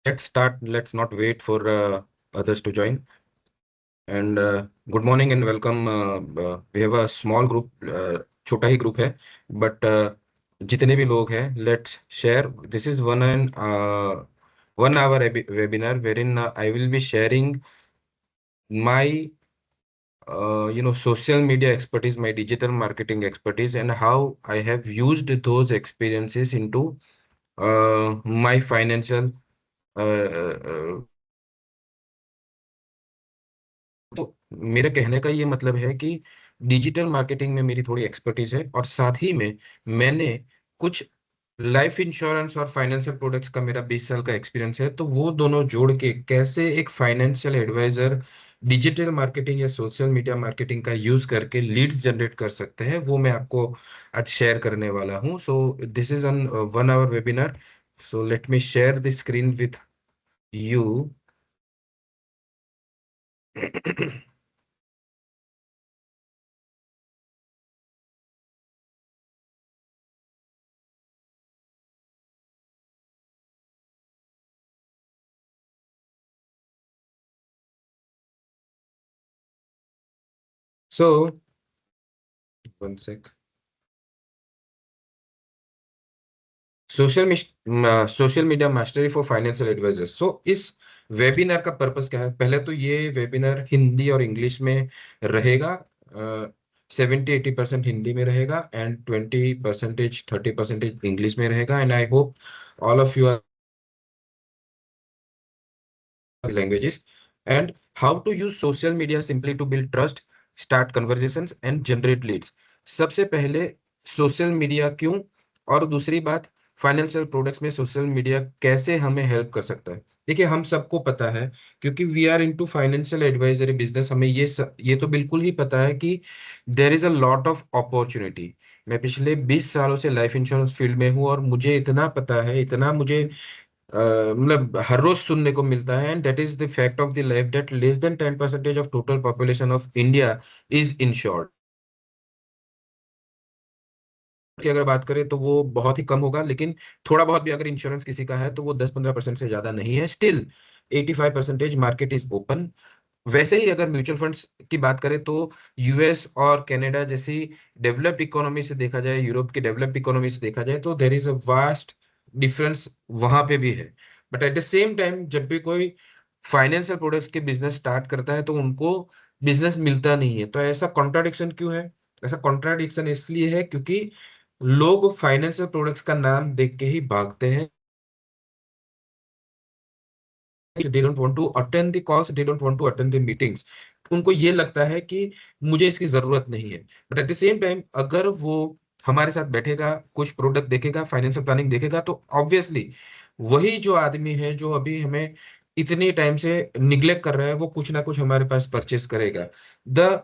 Let's start. Let's not wait for others to join. And good morning and welcome. We have a small group, छोटा ही group है, but जितने भी लोग हैं, let's share. This is 1 hour webinar wherein I will be sharing my social media expertise, my digital marketing expertise, and how I have used those experiences into my financial तो मेरे कहने का ये मतलब है कि डिजिटल मार्केटिंग में मेरी थोड़ी एक्सपर्टीज है और साथ ही में मैंने कुछ लाइफ इंश्योरेंस और फाइनेंशियल प्रोडक्ट्स का मेरा 20 साल का एक्सपीरियंस है। तो वो दोनों जोड़ के कैसे एक फाइनेंशियल एडवाइजर डिजिटल मार्केटिंग या सोशल मीडिया मार्केटिंग का यूज करके लीड्स जनरेट कर सकते हैं, वो मैं आपको आज शेयर करने वाला हूँ। So this is on 1 hour webinar. So let me share the screen with you. So one sec. Social media mastery for financial advisers. So इस वेबिनार का पर्पस क्या है? पहले तो ये वेबिनार हिंदी और इंग्लिश में रहेगा। 70-80% हिंदी में रहेगा एंड 20% 30% इंग्लिश में रहेगा। And I hope all of you are languages, and how to use social media simply to build trust, start conversations and generate leads। सबसे पहले सोशल मीडिया क्यों, और दूसरी बात फाइनेंशियल प्रोडक्ट्स में सोशल मीडिया कैसे हमें हेल्प कर सकता है। देखिए, हम सबको पता है, क्योंकि we are into financial advisory business, हमें ये तो बिल्कुल ही पता है कि there is a lot of opportunity. मैं पिछले 20 सालों से लाइफ इंश्योरेंस फील्ड में हूँ और मुझे इतना पता है, इतना मुझे मतलब हर रोज सुनने को मिलता है, and that is the fact of the life that less than 10% of total population of India is insured. की अगर बात करें तो वो बहुत ही कम होगा, लेकिन थोड़ा बहुत भी अगर इंश्योरेंस किसी का है तो वो 10-15% से ज्यादा नहीं है। Still 85% market is open. वैसे ही अगर म्यूचुअल फंड्स की बात करें तो यूएस और कनाडा जैसी डेवलप्ड इकोनॉमी से देखा जाए, यूरोप की डेवलप्ड इकोनॉमी से देखा जाए, तो there is a vast difference वहां पे भी है। But at the same time जब भी कोई फाइनेंशियल प्रोडक्ट्स के बिजनेस स्टार्ट करता है तो उनको बिजनेस मिलता नहीं है। तो ऐसा कॉन्ट्राडिक्शन क्यों है? ऐसा कॉन्ट्राडिक्शन इसलिए है क्योंकि लोग फाइनेंशियल प्रोडक्ट्स का नाम देख के ही भागते हैं। they don't want to attend the calls, they don't want to attend the meetings। उनको ये लगता है कि मुझे इसकी जरूरत नहीं है। But at the same time अगर वो हमारे साथ बैठेगा, कुछ प्रोडक्ट देखेगा, फाइनेंशियल प्लानिंग देखेगा, तो ऑब्वियसली वही जो आदमी है जो अभी हमें इतने टाइम से निग्लेक्ट कर रहा है, वो कुछ ना कुछ हमारे पास परचेस करेगा। The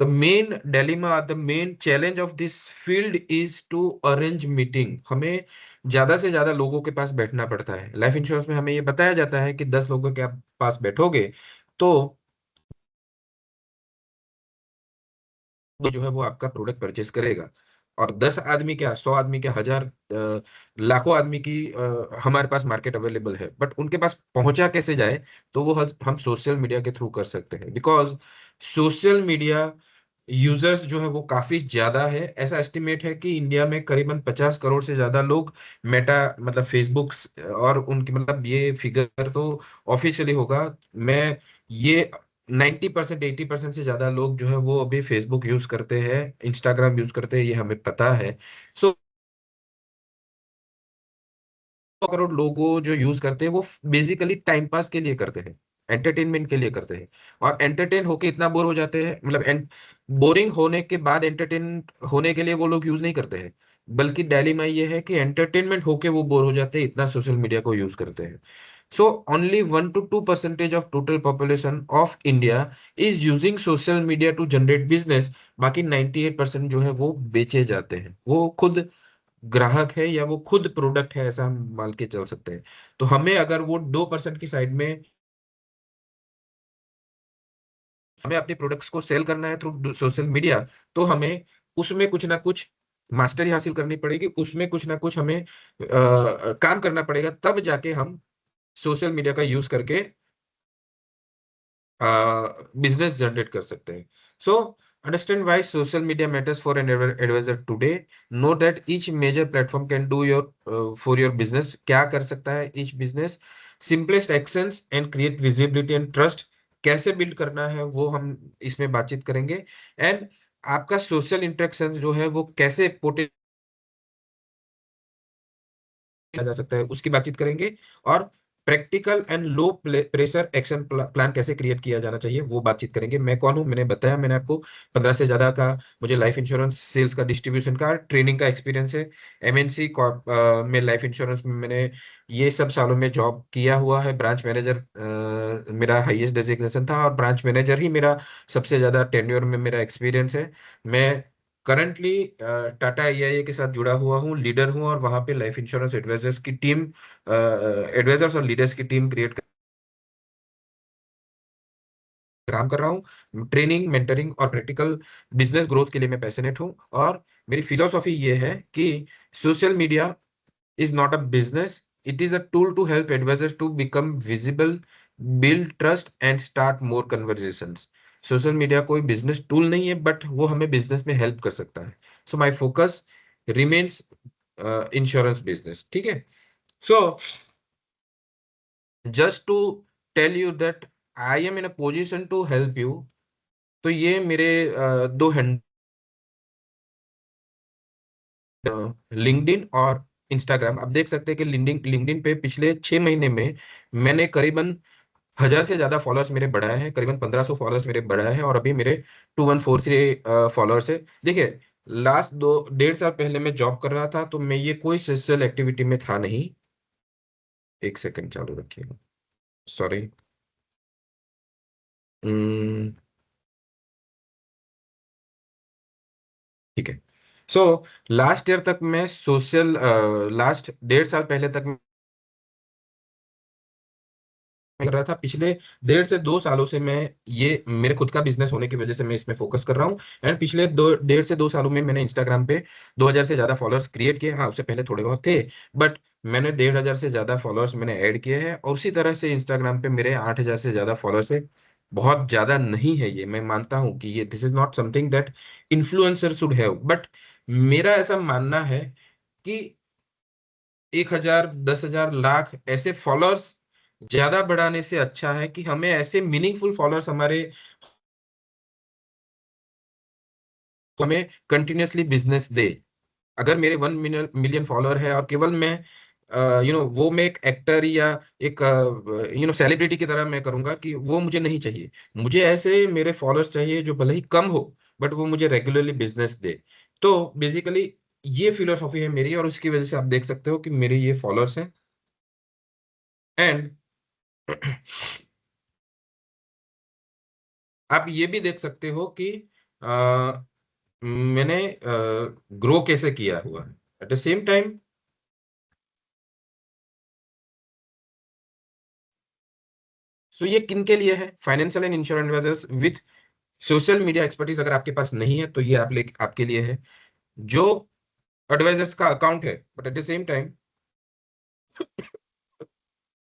the main dilemma, the main challenge of this field is to arrange meeting। हमें ज्यादा से ज्यादा लोगों के पास बैठना पड़ता है। लाइफ इंश्योरेंस में हमें ये बताया जाता है कि 10 लोगों के आप पास बैठोगे तो वो जो है वो आपका प्रोडक्ट परचेस करेगा। और 10 आदमी क्या, 100 आदमी क्या, हजार लाखों आदमी की हमारे पास मार्केट अवेलेबल है, बट उनके पास पहुंचा कैसे जाए? तो वो हम सोशल मीडिया के थ्रू कर सकते हैं, बिकॉज सोशल मीडिया यूजर्स जो है वो काफी ज्यादा है। ऐसा एस्टिमेट है कि इंडिया में करीबन 50 करोड़ से ज्यादा लोग मेटा मतलब फेसबुक और उनकी मतलब ये फिगर तो ऑफिशियली होगा। मैं ये 90% 80% से ज्यादा लोग जो है वो अभी फेसबुक यूज करते हैं, इंस्टाग्राम यूज करते हैं, ये हमें पता है। सो 100 करोड़ लोगों जो यूज करते हैं वो बेसिकली टाइम पास के लिए करते हैं, एंटरटेनमेंट के लिए करते हैं। और एंटरटेन होके इतना बोर हो जाते हैं, मतलब बोरिंग होने के बाद एंटरटेन होने के लिए वो लोग यूज नहीं करते हैं, बल्कि डायलीमा ये है कि एंटरटेनमेंट होके वो बोर हो जाते हैं, इतना सोशल मीडिया को यूज करते हैं। So only 1 to 2% of total population of India is using social media to generate business. बाकी 98% जो है वो बेचे जाते हैं, वो खुद ग्राहक है या वो खुद प्रोडक्ट है, ऐसा हम मान के चल सकते हैं। तो हमें अगर वो 2% की साइड में हमें अपने प्रोडक्ट्स को सेल करना है थ्रू सोशल मीडिया, तो हमें उसमें कुछ ना कुछ मास्टरी हासिल करनी पड़ेगी, उसमें कुछ ना कुछ हमें काम करना पड़ेगा, तब जाके हम सोशल मीडिया का यूज करके बिजनेस जनरेट कर सकते हैं. So understand why social media matters for an advisor today. Know that each major platform can do your for your business. क्या कर सकता है each business? Simplest actions and create visibility and trust. कैसे build करना है वो हम इसमें बातचीत करेंगे. एंड आपका सोशल इंटरेक्शन जो है वो कैसे पोटेंशियल किया जा सकता है उसकी बातचीत करेंगे. और practical and low pressure action plan कैसे क्रिएट किया जाना चाहिए वो बातचीत करेंगे. मैं कौन हूं मैंने बताया, मैंने आपको 15 से ज्यादा का मुझे लाइफ इंश्योरेंस सेल्स का डिस्ट्रीब्यूशन का ट्रेनिंग का एक्सपीरियंस है. एमएनसी में लाइफ इंश्योरेंस में मैंने ये सब सालों में जॉब किया हुआ है. ब्रांच मैनेजर मेरा हाईएस्ट डेजिग्नेशन था और ब्रांच मैनेजर ही मेरा सबसे ज्यादा टेन्योर में मेरा एक्सपीरियंस है. मैं करंटली टाटा आईआईए के साथ जुड़ा हुआ हूँ, लीडर हूँ और वहां पे लाइफ इंश्योरेंस एडवाइजर्स की टीम, एडवाइजर्स और लीडर्स की टीम क्रिएट कर काम कर रहा हूँ. ट्रेनिंग, मेंटरिंग और प्रैक्टिकल बिजनेस ग्रोथ के लिए मैं पैशनेट हूँ. और मेरी फिलोसॉफी ये है कि social media is not a business. It is a tool to help advisors to become visible, build trust and start more conversations. Social media कोई बिजनेस टूल नहीं है बट वो हमें बिजनेस में हेल्प कर सकता है. So my focus remains insurance business. ठीक है. So just to tell you that I am in a position to help you. तो ये मेरे दो हैंड, लिंक्डइन और इंस्टाग्राम. आप देख सकते हैं कि लिंक्डइन लिंक्डइन पे पिछले 6 महीने में मैंने करीबन 1000 से ज्यादा फॉलोअर्स मेरे बढ़ाए हैं. करीबन 1500 फॉलोअर्स मेरे बढ़ाए हैं और अभी मेरे 2143 फॉलोअर्स है. देखिए, लास्ट 2 1.5 साल पहले मैं जॉब कर रहा था तो मैं ये कोई सोशल एक्टिविटी में था नहीं. एक सेकंड चालू रखिएगा. सॉरी. ठीक है. सो लास्ट ईयर तक मैं सोशल, लास्ट 1.5 साल पहले तक कर रहा था. पिछले 1.5 से 2 सालों से मैं, ये मेरे खुद का बिजनेस होने की वजह से मैं इसमें फोकस कर रहा हूँ. एंड पिछले 1.5 से 2 सालों में मैंने इंस्टाग्राम पे 2000 से ज्यादा फॉलोअर्स क्रिएट किए. हाँ, उससे पहले थोड़े बहुत थे बट मैंने 1500 से ज्यादा फॉलोअर्स मैंने ऐड किए हैं. और उसी तरह से इंस्टाग्राम पे मेरे 8000 से ज्यादा फॉलोअर्स है. बहुत ज्यादा नहीं है ये, मैं मानता हूँ कि ये this is not something that influencer should have. But मेरा ऐसा मानना है कि 1000, 10,000, लाख ऐसे फॉलोअर्स ज्यादा बढ़ाने से अच्छा है कि हमें ऐसे मीनिंगफुल फॉलोअर्स हमारे, हमें कंटिन्यूअसली बिजनेस दे. अगर मेरे 1 मिलियन फॉलोअर है और केवल मैं वो मैं एक एक्टर या एक सेलिब्रिटी की तरह मैं करूंगा, कि वो मुझे नहीं चाहिए. मुझे ऐसे मेरे फॉलोअर्स चाहिए जो भले ही कम हो बट वो मुझे रेगुलरली बिजनेस दे. तो बेसिकली ये फिलोसॉफी है मेरी और उसकी वजह से आप देख सकते हो कि मेरे ये फॉलोअर्स हैं. एंड आप ये भी देख सकते हो कि मैंने ग्रो कैसे किया हुआ है. At the same time, so ये किन के लिए है? Financial and insurance advisors with social media expertise अगर आपके पास नहीं है तो ये आपके लिए है. जो एडवाइजर्स का अकाउंट है but at the same time,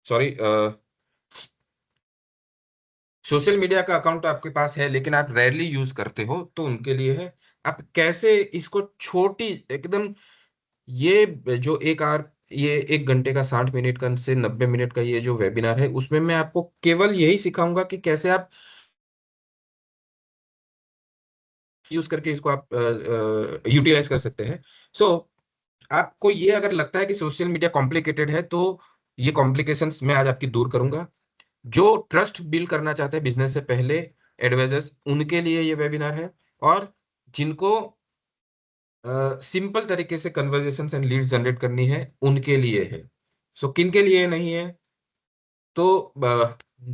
sorry, social media का अकाउंट आपके पास है लेकिन आप रेयरली यूज करते हो तो उनके लिए है. आप कैसे इसको छोटी एकदम, ये जो ये 1 घंटे का 60 मिनट का से 90 मिनट का ये जो वेबिनार है उसमें मैं आपको केवल यही सिखाऊंगा कि कैसे आप यूज करके इसको आप यूटिलाइज कर सकते हैं. सो आपको ये अगर लगता है कि सोशल मीडिया कॉम्प्लिकेटेड है तो ये कॉम्प्लिकेशंस मैं आज आपकी दूर करूंगा. जो ट्रस्ट बिल्ड करना चाहते हैं बिजनेस से पहले, एडवाइजर्स, उनके लिए ये वेबिनार है. और जिनको सिंपल तरीके से कन्वर्जेशंस एंड लीड्स जनरेट करनी है उनके लिए है. सो किन के लिए नहीं है? तो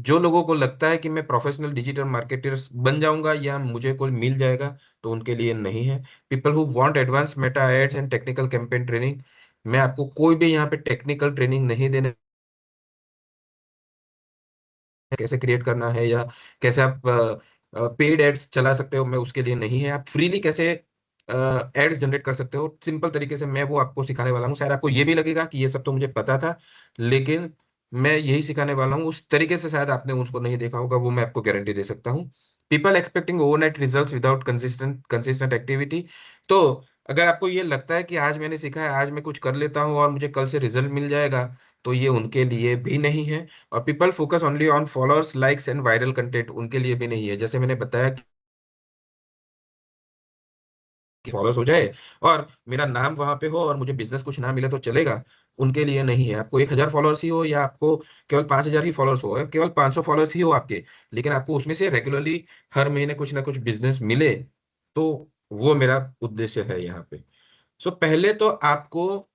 जो लोगों को लगता है कि मैं प्रोफेशनल डिजिटल मार्केटर्स बन जाऊंगा या मुझे कोई मिल जाएगा तो उनके लिए नहीं है. People who want advance meta ads and technical campaign training. मैं आपको कोई भी यहाँ पे टेक्निकल ट्रेनिंग नहीं देने, कैसे क्रिएट करना है या कैसे आप पेड एड्स चला सकते हो, मैं उसके लिए नहीं है. आप फ्रीली कैसे एड्स जनरेट कर सकते हो सिंपल तरीके से, मैं वो आपको सिखाने वाला हूँ. शायद आपको ये भी लगेगा कि ये सब तो मुझे पता था, लेकिन मैं यही सिखाने वाला हूँ उस तरीके से, शायद आपने उसको नहीं देखा होगा, वो मैं आपको गारंटी दे सकता हूँ। People expecting overnight results without consistent consistent activity. तो अगर आपको ये लगता है कि आज मैंने सीखा है, आज मैं कुछ कर लेता हूँ और मुझे कल से रिजल्ट मिल जाएगा, तो ये उनके लिए भी नहीं है। और people focus only on followers, likes and viral content, उनके लिए भी नहीं है। जैसे मैंने बताया फॉलोअर्स हो जाए और मेरा नाम वहां पे हो और मुझे बिजनेस कुछ ना मिले तो चलेगा, उनके लिए नहीं है। आपको 1,000 फॉलोअर्स ही हो या आपको केवल 5,000 ही फॉलोअर्स हो या केवल 500 फॉलोअर्स ही हो आपके, लेकिन आपको उसमें से रेगुलरली हर महीने कुछ ना कुछ बिजनेस मिले, तो वो मेरा उद्देश्य है यहाँ पे। सो पहले तो आपको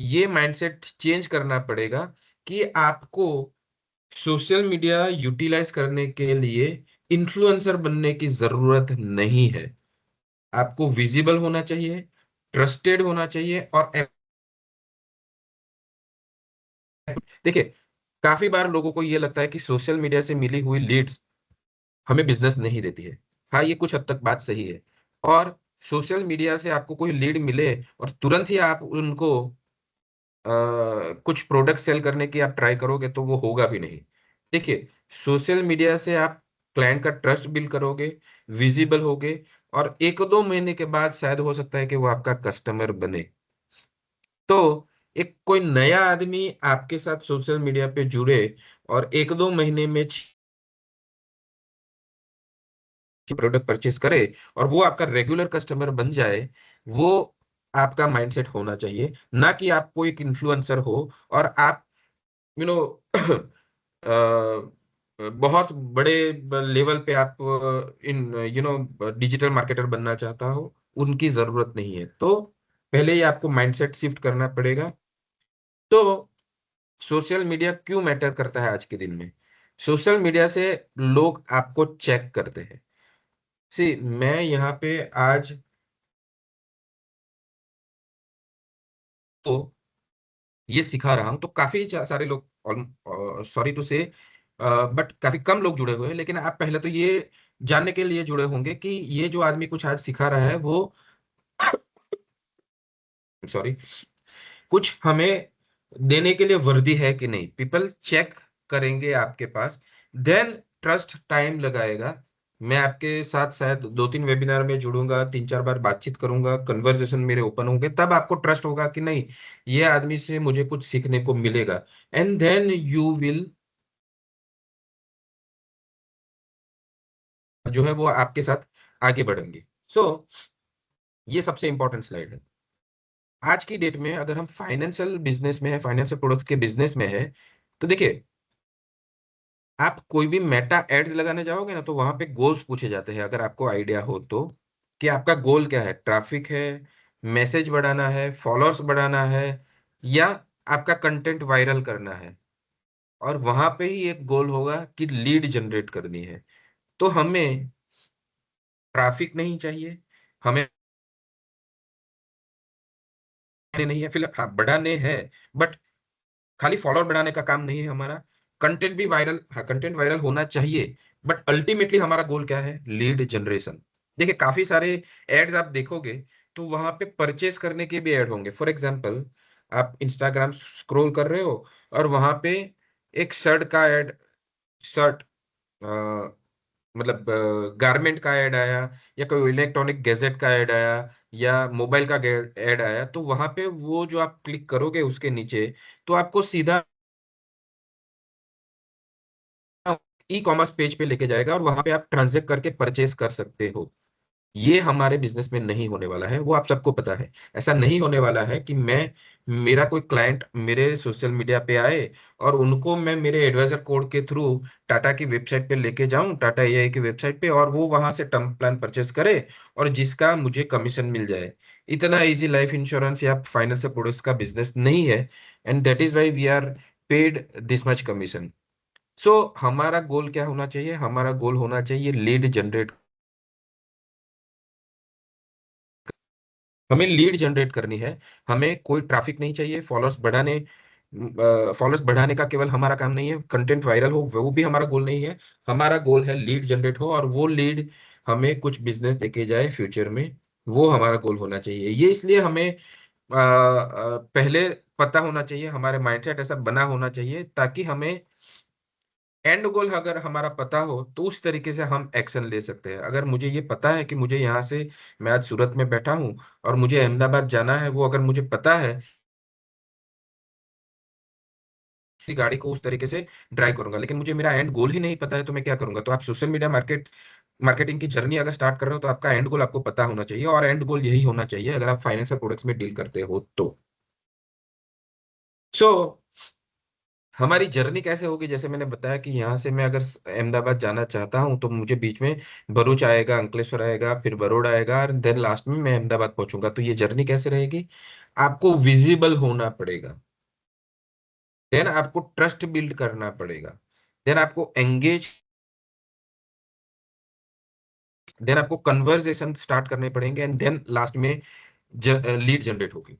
ये माइंडसेट चेंज करना पड़ेगा कि आपको सोशल मीडिया यूटिलाइज करने के लिए इन्फ्लुएंसर बनने की जरूरत नहीं है। आपको विजिबल होना चाहिए, ट्रस्टेड होना चाहिए और देखिए, काफी बार लोगों को ये लगता है कि सोशल मीडिया से मिली हुई लीड्स हमें बिजनेस नहीं देती है। हाँ, ये कुछ हद तक बात सही है। और सोशल मीडिया से आपको कोई लीड मिले और तुरंत ही आप उनको कुछ प्रोडक्ट सेल करने की आप ट्राई करोगे तो वो होगा भी नहीं। देखिए, सोशल मीडिया से आप क्लाइंट का ट्रस्ट बिल्ड करोगे, विजिबल होगे, और 1-2 महीने के बाद शायद हो सकता है कि वो आपका कस्टमर बने। तो एक कोई नया आदमी आपके साथ सोशल मीडिया पे जुड़े और 1-2 महीने में प्रोडक्ट परचेज करे और वो आपका रेगुलर कस्टमर बन जाए, वो आपका माइंडसेट होना चाहिए। ना कि आपको एक इन्फ्लुएंसर हो और आप यू नो बहुत बड़े लेवल पे आप इन डिजिटल मार्केटर बनना चाहता हो, उनकी जरूरत नहीं है। तो पहले ही आपको माइंडसेट शिफ्ट करना पड़ेगा। तो सोशल मीडिया क्यों मैटर करता है आज के दिन में? सोशल मीडिया से लोग आपको चेक करते हैं। सी, मैं यहाँ पे आज तो ये सिखा रहा हूँ, तो काफी सारे लोग, सॉरी टू से, बट काफी कम लोग जुड़े हुए हैं। लेकिन आप पहले तो ये जानने के लिए जुड़े होंगे कि ये जो आदमी कुछ आज सिखा रहा है वो सॉरी, कुछ हमें देने के लिए वर्दी है कि नहीं। पीपल चेक करेंगे आपके पास, देन ट्रस्ट टाइम लगाएगा। मैं आपके साथ शायद 2-3 वेबिनार में जुड़ूंगा, 3-4 बार बातचीत करूंगा, कन्वर्सेशन मेरे ओपन होंगे, तब आपको ट्रस्ट होगा कि नहीं, ये आदमी से मुझे कुछ सीखने को मिलेगा। एंड देन यू विल, जो है वो आपके साथ आगे बढ़ेंगे। सो ये सबसे इंपॉर्टेंट स्लाइड है। आज की डेट में अगर हम फाइनेंशियल बिजनेस में है, फाइनेंशियल प्रोडक्ट्स के बिजनेस में है, तो देखिए, आप कोई भी मेटा एड्स लगाने जाओगे ना, तो वहां पे गोल्स पूछे जाते हैं, अगर आपको आइडिया हो तो, कि आपका गोल क्या है? ट्रैफिक है, मैसेज बढ़ाना है, फॉलोअर्स बढ़ाना है, या आपका कंटेंट वायरल करना है। और वहां पे ही एक गोल होगा कि लीड जनरेट करनी है। तो हमें ट्रैफिक नहीं चाहिए, हमें नहीं है फिलहाल, हाँ बढ़ाने हैं, बट खाली फॉलोअर बढ़ाने का काम नहीं है हमारा। कंटेंट भी वायरल, हाँ कंटेंट वायरल होना चाहिए, बट अल्टीमेटली हमारा गोल क्या है? Lead generation. देखिए, काफी सारे एड्स आप देखोगे तो वहां पे परचेस करने के भी ऐड होंगे। फॉर एग्जांपल, आप इंस्टाग्राम स्क्रॉल कर रहे हो और वहां पे एक शर्ट का ऐड, शर्ट मतलब गारमेंट का ऐड आया, या कोई इलेक्ट्रॉनिक गैजेट का ऐड आया, या मोबाइल का ऐड आया, तो वहां पे वो जो आप क्लिक करोगे उसके नीचे, तो आपको सीधा ई कॉमर्स पेज पे लेके जाएगा और वहां पे आप ट्रांजेक्ट करके परचेस कर सकते हो। ये हमारे बिजनेस में नहीं होने वाला है, वो आप सबको पता है। ऐसा नहीं होने वाला है कि मैं, मेरा कोई क्लाइंट मेरे सोशल मीडिया पे आए और उनको मैं मेरे एडवाइजर कोड के थ्रू टाटा की वेबसाइट पे लेके जाऊं, टाटा एआई की वेबसाइट पे, और वो वहां से टर्म प्लान परचेस करे और जिसका मुझे कमीशन मिल जाए। इतना इजी लाइफ इंश्योरेंस या फाइनेंशियल प्रोडक्ट्स का बिजनेस नहीं है। And that is why we are paid this much commission. So हमारा गोल क्या होना चाहिए? हमारा गोल होना चाहिए लीड जनरेट। हमें लीड जनरेट करनी है, हमें कोई ट्रैफिक नहीं चाहिए। फॉलोअर्स बढ़ाने का केवल हमारा काम नहीं है, कंटेंट वायरल हो वो भी हमारा गोल नहीं है। हमारा गोल है लीड जनरेट हो और वो लीड हमें कुछ बिजनेस देके जाए फ्यूचर में, वो हमारा गोल होना चाहिए। ये इसलिए हमें पहले पता होना चाहिए, हमारे माइंडसेट ऐसा बना होना चाहिए ताकि हमें एंड गोल अगर हमारा पता हो तो उस तरीके से हम एक्शन ले सकते हैं। अगर मुझे ये पता है कि मुझे यहाँ से, मैं आज सूरत में बैठा हूँ और मुझे अहमदाबाद जाना है, वो अगर मुझे पता है, कि गाड़ी को उस तरीके से ड्राइव करूंगा, लेकिन मुझे मेरा एंड गोल ही नहीं पता है तो मैं क्या करूंगा? तो आप सोशल मीडिया मार्केटिंग की जर्नी अगर स्टार्ट कर रहे हो तो आपका एंड गोल आपको पता होना चाहिए, और एंड गोल यही होना चाहिए अगर आप फाइनेंशियल प्रोडक्ट्स में डील करते हो तो। सो हमारी जर्नी कैसे होगी? जैसे मैंने बताया कि यहाँ से मैं अगर अहमदाबाद जाना चाहता हूँ तो मुझे बीच में भरूच आएगा, अंकलेश्वर आएगा, फिर बरोड़ा आएगा, और देन लास्ट में मैं अहमदाबाद पहुंचूंगा। तो ये जर्नी कैसे रहेगी? आपको विजिबल होना पड़ेगा, देन आपको ट्रस्ट बिल्ड करना पड़ेगा, देन आपको एंगेज, देन आपको कन्वर्सेशन स्टार्ट करने पड़ेंगे, एंड देन लास्ट में लीड जनरेट होगी।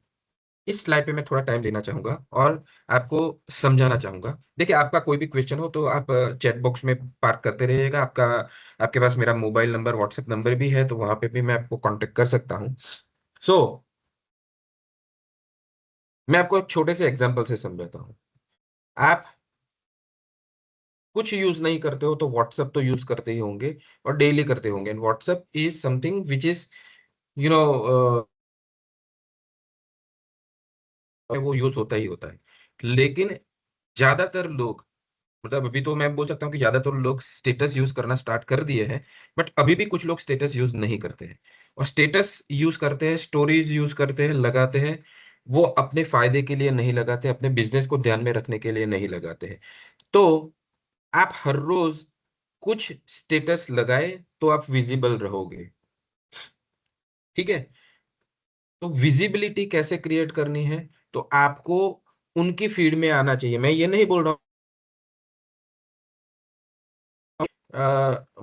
इस स्लाइड पे मैं थोड़ा टाइम लेना चाहूंगा और आपको समझाना चाहूंगा। देखिए, आपका कोई भी क्वेश्चन हो तो आप चैट बॉक्स में पार्क करते रहिएगा। आपके पास मेरा मोबाइल नंबर, व्हाट्सएप नंबर भी है, तो वहां पे भी मैं आपको कांटेक्ट कर सकता हूँ। सो मैं आपको एक छोटे से एग्जांपल से समझाता हूँ। आप कुछ यूज नहीं करते हो तो व्हाट्सएप तो यूज करते ही होंगे, और डेली करते होंगे। And WhatsApp is something which is, you know, वो यूज होता ही होता है। लेकिन ज्यादातर लोग, मतलब अभी तो मैं बोल सकता हूँ कि ज्यादातर लोग स्टेटस यूज करना स्टार्ट कर दिए हैं, बट अभी भी कुछ लोग स्टेटस यूज नहीं करते हैं। और स्टेटस यूज करते हैं, स्टोरीज यूज करते हैं, लगाते हैं, वो अपने फायदे के लिए नहीं लगाते, अपने बिजनेस को ध्यान में रखने के लिए नहीं लगाते हैं। तो आप हर रोज कुछ स्टेटस लगाए तो आप विजिबल रहोगे। ठीक है? तो विजिबिलिटी कैसे क्रिएट करनी है? तो आपको उनकी फीड में आना चाहिए। मैं ये नहीं बोल रहा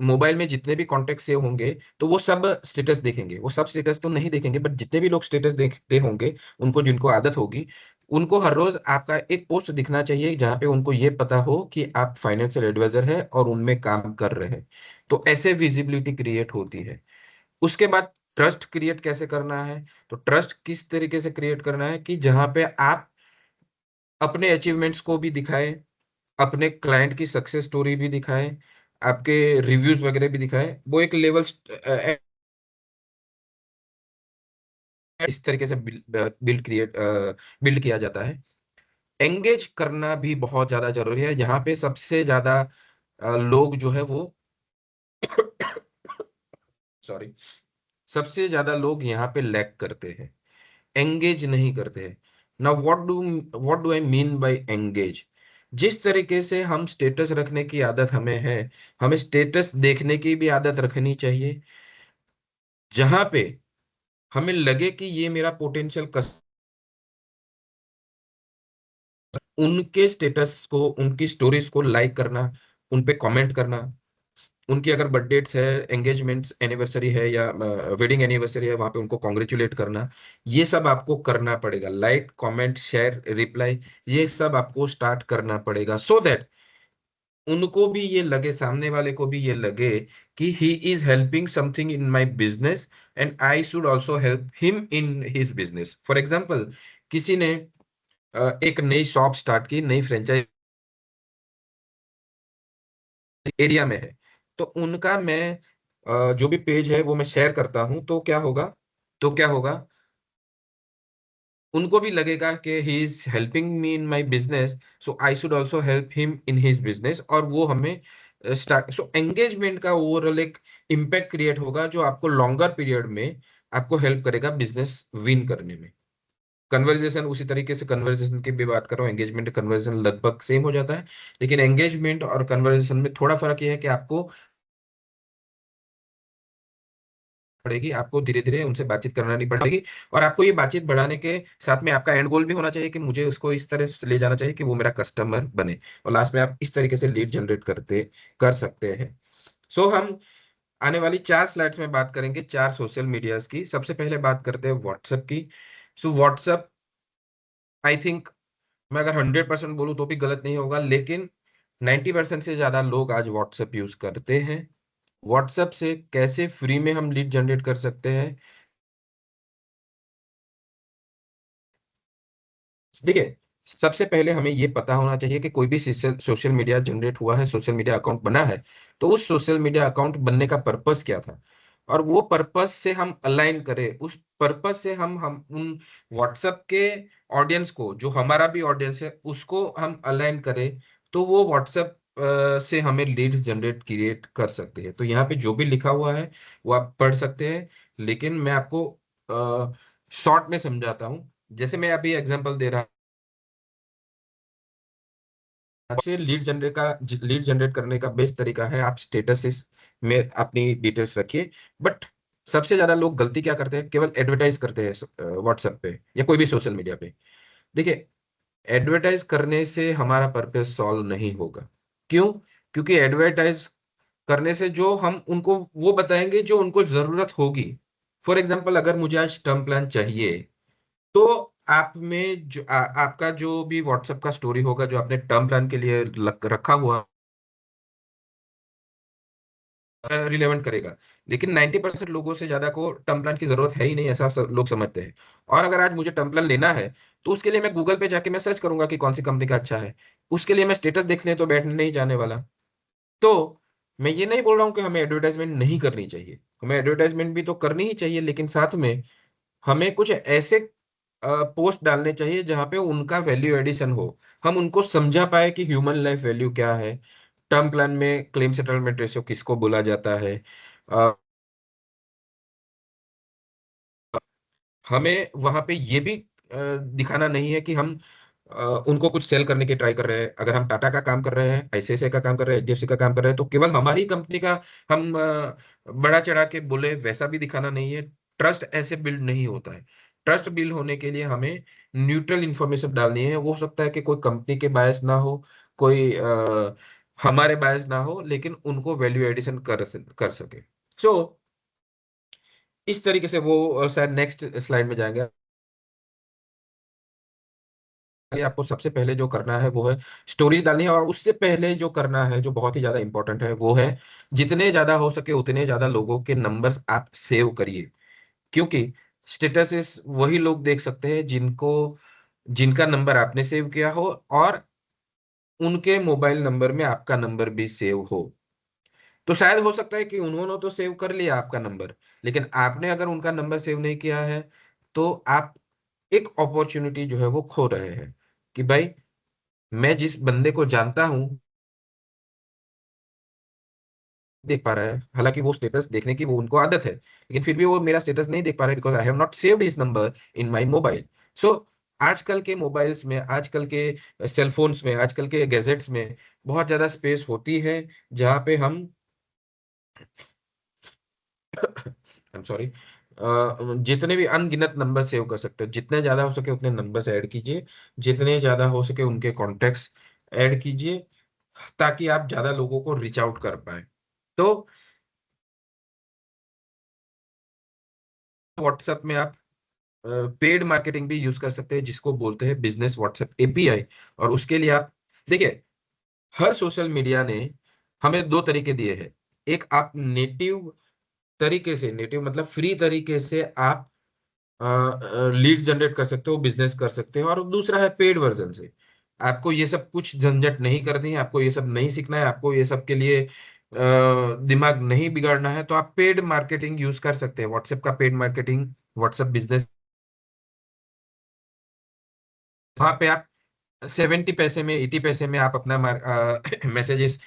मोबाइल में जितने भी कॉन्टेक्ट सेव होंगे तो वो सब स्टेटस देखेंगे, वो सब स्टेटस तो नहीं देखेंगे, बट जितने भी लोग स्टेटस देखते होंगे, उनको, जिनको आदत होगी, उनको हर रोज आपका एक पोस्ट दिखना चाहिए जहां पे उनको ये पता हो कि आप फाइनेंशियल एडवाइजर है और उनमें काम कर रहे हैं। तो ऐसे विजिबिलिटी क्रिएट होती है। उसके बाद ट्रस्ट क्रिएट कैसे करना है? तो ट्रस्ट किस तरीके से क्रिएट करना है कि जहां पे आप अपने अचीवमेंट्स को भी दिखाएं, अपने क्लाइंट की सक्सेस स्टोरी भी दिखाएं, आपके रिव्यूज वगैरह भी दिखाएं। वो एक लेवल इस तरीके से बिल्ड किया जाता है। एंगेज करना भी बहुत ज्यादा जरूरी है। यहाँ पे सबसे ज्यादा लोग जो है वो सॉरी, सबसे ज्यादा लोग यहाँ पे लैग करते हैं, एंगेज नहीं करते हैं ना। What do I mean by engage? जिस तरीके से हम स्टेटस रखने की आदत हमें है, हमें स्टेटस देखने की भी आदत रखनी चाहिए, जहां पे हमें लगे कि ये मेरा पोटेंशियल कस्टमर, उनके स्टेटस को, उनकी स्टोरीज को लाइक करना, उन पे कमेंट करना, उनकी अगर बर्थडेट्स है, एंगेजमेंट्स एनिवर्सरी है या वेडिंग एनिवर्सरी है, वहां पे उनको कॉन्ग्रेचुलेट करना, ये सब आपको करना पड़ेगा। लाइक, कमेंट, शेयर, रिप्लाई, ये सब आपको स्टार्ट करना पड़ेगा, सो दैट उनको भी ये लगे, सामने वाले को भी ये लगे कि he is helping something in my business, and I should also help him in his business. For example, किसी ने एक नई शॉप स्टार्ट की, नई फ्रेंचाइज एरिया में है, तो उनका मैं जो भी पेज है वो मैं शेयर करता हूं, तो क्या होगा? क्या होगा? उनको भी लगेगा कि he is helping me in my business, so I should also help him in his business, और वो हमें स्टार्ट, सो एंगेजमेंट का ओवरऑल एक इम्पैक्ट क्रिएट होगा जो आपको लॉन्गर पीरियड में आपको हेल्प करेगा बिजनेस विन करने में। कन्वर्जेशन उसी तरीके से, कन्वर्जेशन की भी बात करो, एंगेजमेंट कन्वर्जेशन लगभग सेम हो जाता है, लेकिन एंगेजमेंट और कन्वर्जेशन में थोड़ा फर्क यह है कि आपको पड़ेगी, आपको धीरे धीरे उनसे बातचीत करना नहीं पड़ेगी, और आपको ये बातचीत बढ़ाने के साथ में आपका एंड गोल भी होना चाहिए कि मुझे उसको इस तरह से ले जाना चाहिए कि वो मेरा कस्टमर बने, और लास्ट में आप इस तरीके से लीड जनरेट कर सकते हैं। सो हम आने वाली 4 स्लाइड्स में बात करेंगे 4 सोशल मीडियाज की। सबसे पहले बात करते हैं व्हाट्सएप की। सो व्हाट्सएप, आई थिंक, मैं अगर 100% बोलूँ तो भी गलत नहीं होगा, लेकिन 90% से ज्यादा लोग आज व्हाट्सएप यूज करते हैं। व्हाट्सएप से कैसे फ्री में हम लीड जनरेट कर सकते हैं? देखिए, सबसे पहले हमें ये पता होना चाहिए कि कोई भी सोशल मीडिया जनरेट हुआ है, सोशल मीडिया अकाउंट बना है, तो उस सोशल मीडिया अकाउंट बनने का पर्पस क्या था, और वो पर्पस से हम अलाइन करें, उस पर्पस से हम उन व्हाट्सएप के ऑडियंस को, जो हमारा भी ऑडियंस है, उसको हम अलाइन करें, तो वो व्हाट्सएप से हमें लीड्स जनरेट क्रिएट कर सकते हैं। तो यहाँ पे जो भी लिखा हुआ है वो आप पढ़ सकते हैं, लेकिन मैं आपको शॉर्ट में समझाता हूँ। जैसे मैं अभी एग्जांपल दे रहा से लीड जनरेट करने का बेस्ट तरीका है, आप स्टेटस में अपनी डिटेल्स रखिए। बट सबसे ज्यादा लोग गलती क्या करते हैं, केवल एडवर्टाइज करते हैं व्हाट्सएप पे या कोई भी सोशल मीडिया पे। देखिए, एडवर्टाइज करने से हमारा पर्पस सॉल्व नहीं होगा। क्यों? क्योंकि एडवर्टाइज करने से जो हम उनको वो बताएंगे जो उनको जरूरत होगी। फॉर एग्जाम्पल, अगर मुझे आज टर्म प्लान चाहिए, तो आप में आपका जो भी व्हाट्सएप का स्टोरी होगा जो आपने टर्म प्लान के लिए रखा हुआ, रिलेवेंट करेगा। लेकिन 90% लोगों से ज्यादा को टर्म प्लान की जरूरत है ही नहीं, ऐसा लोग समझते हैं। और अगर आज मुझे टर्म प्लान लेना है, तो उसके लिए मैं गूगल पे जाके मैं सर्च करूंगा कि कौन सी कंपनी का अच्छा है। उसके लिए मैं स्टेटस देखने तो बैठने नहीं जाने वाला। तो मैं ये नहीं बोल रहा हूँ कि हमें एडवर्टाइजमेंट नहीं करनी चाहिए, हमें एडवर्टाइजमेंट भी तो करनी ही चाहिए, लेकिन साथ में हमें कुछ ऐसे पोस्ट डालने चाहिए जहां पे उनका वैल्यू एडिशन हो, हम उनको समझा पाए कि ह्यूमन लाइफ वैल्यू क्या है, टर्म प्लान में क्लेम सेटलमेंट रेशियो किसको बोला जाता है। अ, हमें वहां पे ये भी दिखाना नहीं है कि हम उनको कुछ सेल करने की ट्राई कर रहे हैं। अगर हम टाटा का काम कर रहे हैं, आईसीआईसीआई का काम कर रहे हैं, एचडीएफसी का काम कर रहे हैं, तो केवल हमारी कंपनी का हम बड़ा चढ़ा के बोले, वैसा भी दिखाना नहीं है। ट्रस्ट ऐसे बिल्ड नहीं होता है। ट्रस्ट बिल्ड होने के लिए हमें न्यूट्रल इंफॉर्मेशन डालनी है। वो हो सकता है कि कोई कंपनी के बायस ना हो, कोई हमारे बायस ना हो, लेकिन उनको वैल्यू एडिशन कर सके। सो इस तरीके से वो शायद नेक्स्ट स्लाइड में जाएंगे। आपको सबसे पहले जो करना है वो है स्टोरीज डालनी है, और उससे पहले जो करना है, जो बहुत ही ज्यादा इंपॉर्टेंट है, वो है जितने ज्यादा हो सके उतने ज्यादा लोगों के नंबर्स आप सेव करिए। क्योंकि स्टेटस वही लोग देख सकते हैं जिनका नंबर आपने सेव किया हो, और उनके मोबाइल नंबर में आपका नंबर भी सेव हो। तो शायद हो सकता है कि उन्होंने तो सेव कर लिया आपका नंबर, लेकिन आपने अगर उनका नंबर सेव नहीं किया है, तो आप एक अपॉर्चुनिटी जो है वो खो रहे हैं कि भाई, मैं जिस बंदे को जानता हूं देख पा रहा है, हालांकि वो स्टेटस देखने की वो उनको आदत है, लेकिन फिर भी वो मेरा स्टेटस नहीं देख पा रहा है, because I have not saved his number in my mobile. So आजकल के मोबाइल्स में, आजकल के सेलफोन्स में, आजकल के गैजेट्स में बहुत ज्यादा स्पेस होती है, जहाँ पे हम आई एम सॉरी, जितने भी अनगिनत नंबर सेव कर सकते हो, जितने ज्यादा हो सके उतने नंबर्स ऐड कीजिए, जितने ज्यादा हो सके उनके कॉन्टेक्ट्स ऐड कीजिए, ताकि आप ज्यादा लोगों को रीच आउट कर पाए। तो व्हाट्सएप में आप पेड मार्केटिंग भी यूज कर सकते हैं, जिसको बोलते हैं बिजनेस व्हाट्सएप एपीआई। और उसके लिए आप देखिए, हर सोशल मीडिया ने हमें दो तरीके दिए हैं। एक, आप नेटिव तरीके से, नेटिव मतलब फ्री तरीके से आप लीड्स जनरेट कर सकते हो, बिजनेस कर सकते हो, और दूसरा है पेड वर्जन से। आपको ये सब कुछ झंझट नहीं करनी है, आपको ये सब नहीं सीखना है, आपको ये सब के लिए दिमाग नहीं बिगाड़ना है, तो आप पेड मार्केटिंग यूज कर सकते हैं। व्हाट्सएप का पेड मार्केटिंग, व्हाट्सएप बिजनेस, वहां पे आप 70 पैसे में, 80 पैसे में आप अपना messages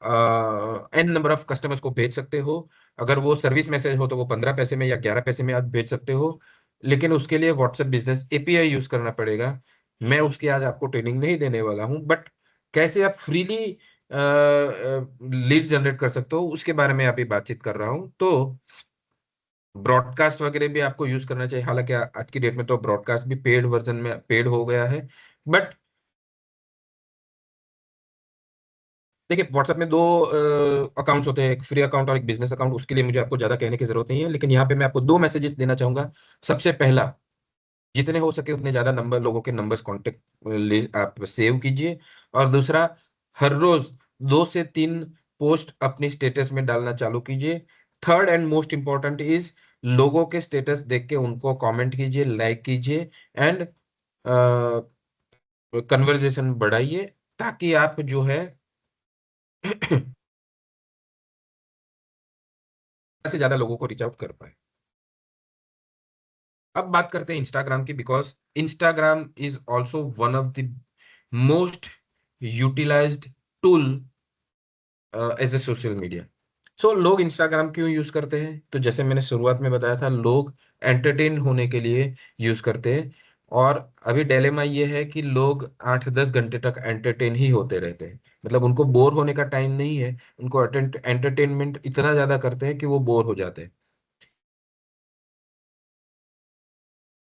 n number of customers को भेज सकते हो। अगर वो सर्विस मैसेज हो तो वो 15 पैसे में या 11 पैसे में आप भेज सकते हो। लेकिन उसके लिए व्हाट्सएप बिजनेस एपीआई यूज करना पड़ेगा। मैं उसकी आज आपको ट्रेनिंग नहीं देने वाला हूँ, बट कैसे आप फ्रीली लीड्स जनरेट कर सकते हो उसके बारे में अभी बातचीत कर रहा हूँ। तो ब्रॉडकास्ट वगैरह भी आपको यूज करना चाहिए। हालांकि आज की डेट में तो ब्रॉडकास्ट भी पेड वर्जन में पेड हो गया है। बट देखिए, व्हाट्सएप में दो अकाउंट्स होते हैं, एक फ्री अकाउंट और एक बिजनेस अकाउंट। उसके लिए मुझे आपको ज्यादा कहने की जरूरत नहीं है, लेकिन यहाँ पे मैं आपको दो मैसेजेस देना चाहूंगा। सबसे पहला, जितने हो सके उतने ज्यादा नंबर लोगों के नंबर्स कांटेक्ट आप सेव कीजिए। और दूसरा, हर रोज 2 से 3 पोस्ट अपनी स्टेटस में डालना चालू कीजिए। Third and most important is, लोगों के स्टेटस देख के उनको कमेंट कीजिए, लाइक कीजिए, एंड कन्वर्जेशन बढ़ाइए ताकि आप जो है से ज्यादा लोगों को रीच आउट कर पाए। अब बात करते हैं इंस्टाग्राम की, because Instagram is also one of the most utilized tool as a social media. So लोग इंस्टाग्राम क्यों यूज करते हैं? तो जैसे मैंने शुरुआत में बताया था, लोग एंटरटेन होने के लिए यूज करते हैं। और अभी डिलेमा ये है कि लोग 8-10 घंटे तक एंटरटेन ही होते रहते हैं, मतलब उनको बोर होने का टाइम नहीं है। उनको एंटरटेनमेंट इतना ज्यादा करते हैं कि वो बोर हो जाते हैं।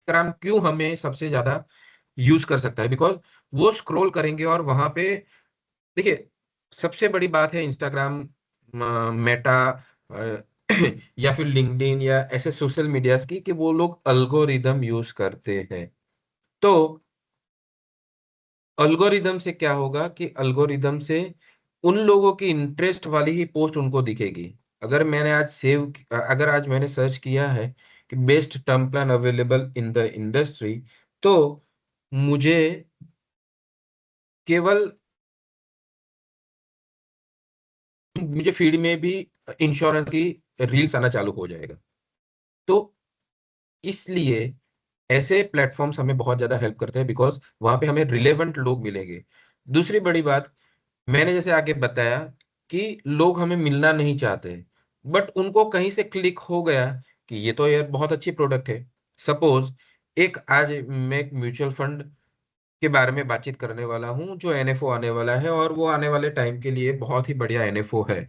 इंस्टाग्राम क्यों हमें सबसे ज्यादा यूज कर सकता है? बिकॉज वो स्क्रॉल करेंगे और वहां पे देखिए, सबसे बड़ी बात है इंस्टाग्राम, मेटा या फिर लिंक्डइन या ऐसे सोशल मीडियाज की, कि वो लोग अल्गोरिदम यूज करते हैं। तो अल्गोरिदम से क्या होगा कि अल्गोरिदम से उन लोगों की इंटरेस्ट वाली ही पोस्ट उनको दिखेगी। अगर आज मैंने सर्च किया है कि best term plan available in the industry, तो मुझे केवल मुझे फीड में भी इंश्योरेंस की रील्स आना चालू हो जाएगा। तो इसलिए ऐसे प्लेटफॉर्म्स हमें बहुत ज्यादा हेल्प करते हैं, बिकॉज वहां पे हमें रिलेवेंट लोग मिलेंगे। दूसरी बड़ी बात, मैंने जैसे आगे बताया कि लोग हमें मिलना नहीं चाहते, बट उनको कहीं से क्लिक हो गया कि ये तो यार बहुत अच्छी प्रोडक्ट है। सपोज, एक आज मैं एक म्यूचुअल फंड के बारे में बातचीत करने वाला हूँ जो एनएफओ आने वाला है, और वो आने वाले टाइम के लिए बहुत ही बढ़िया एनएफओ है।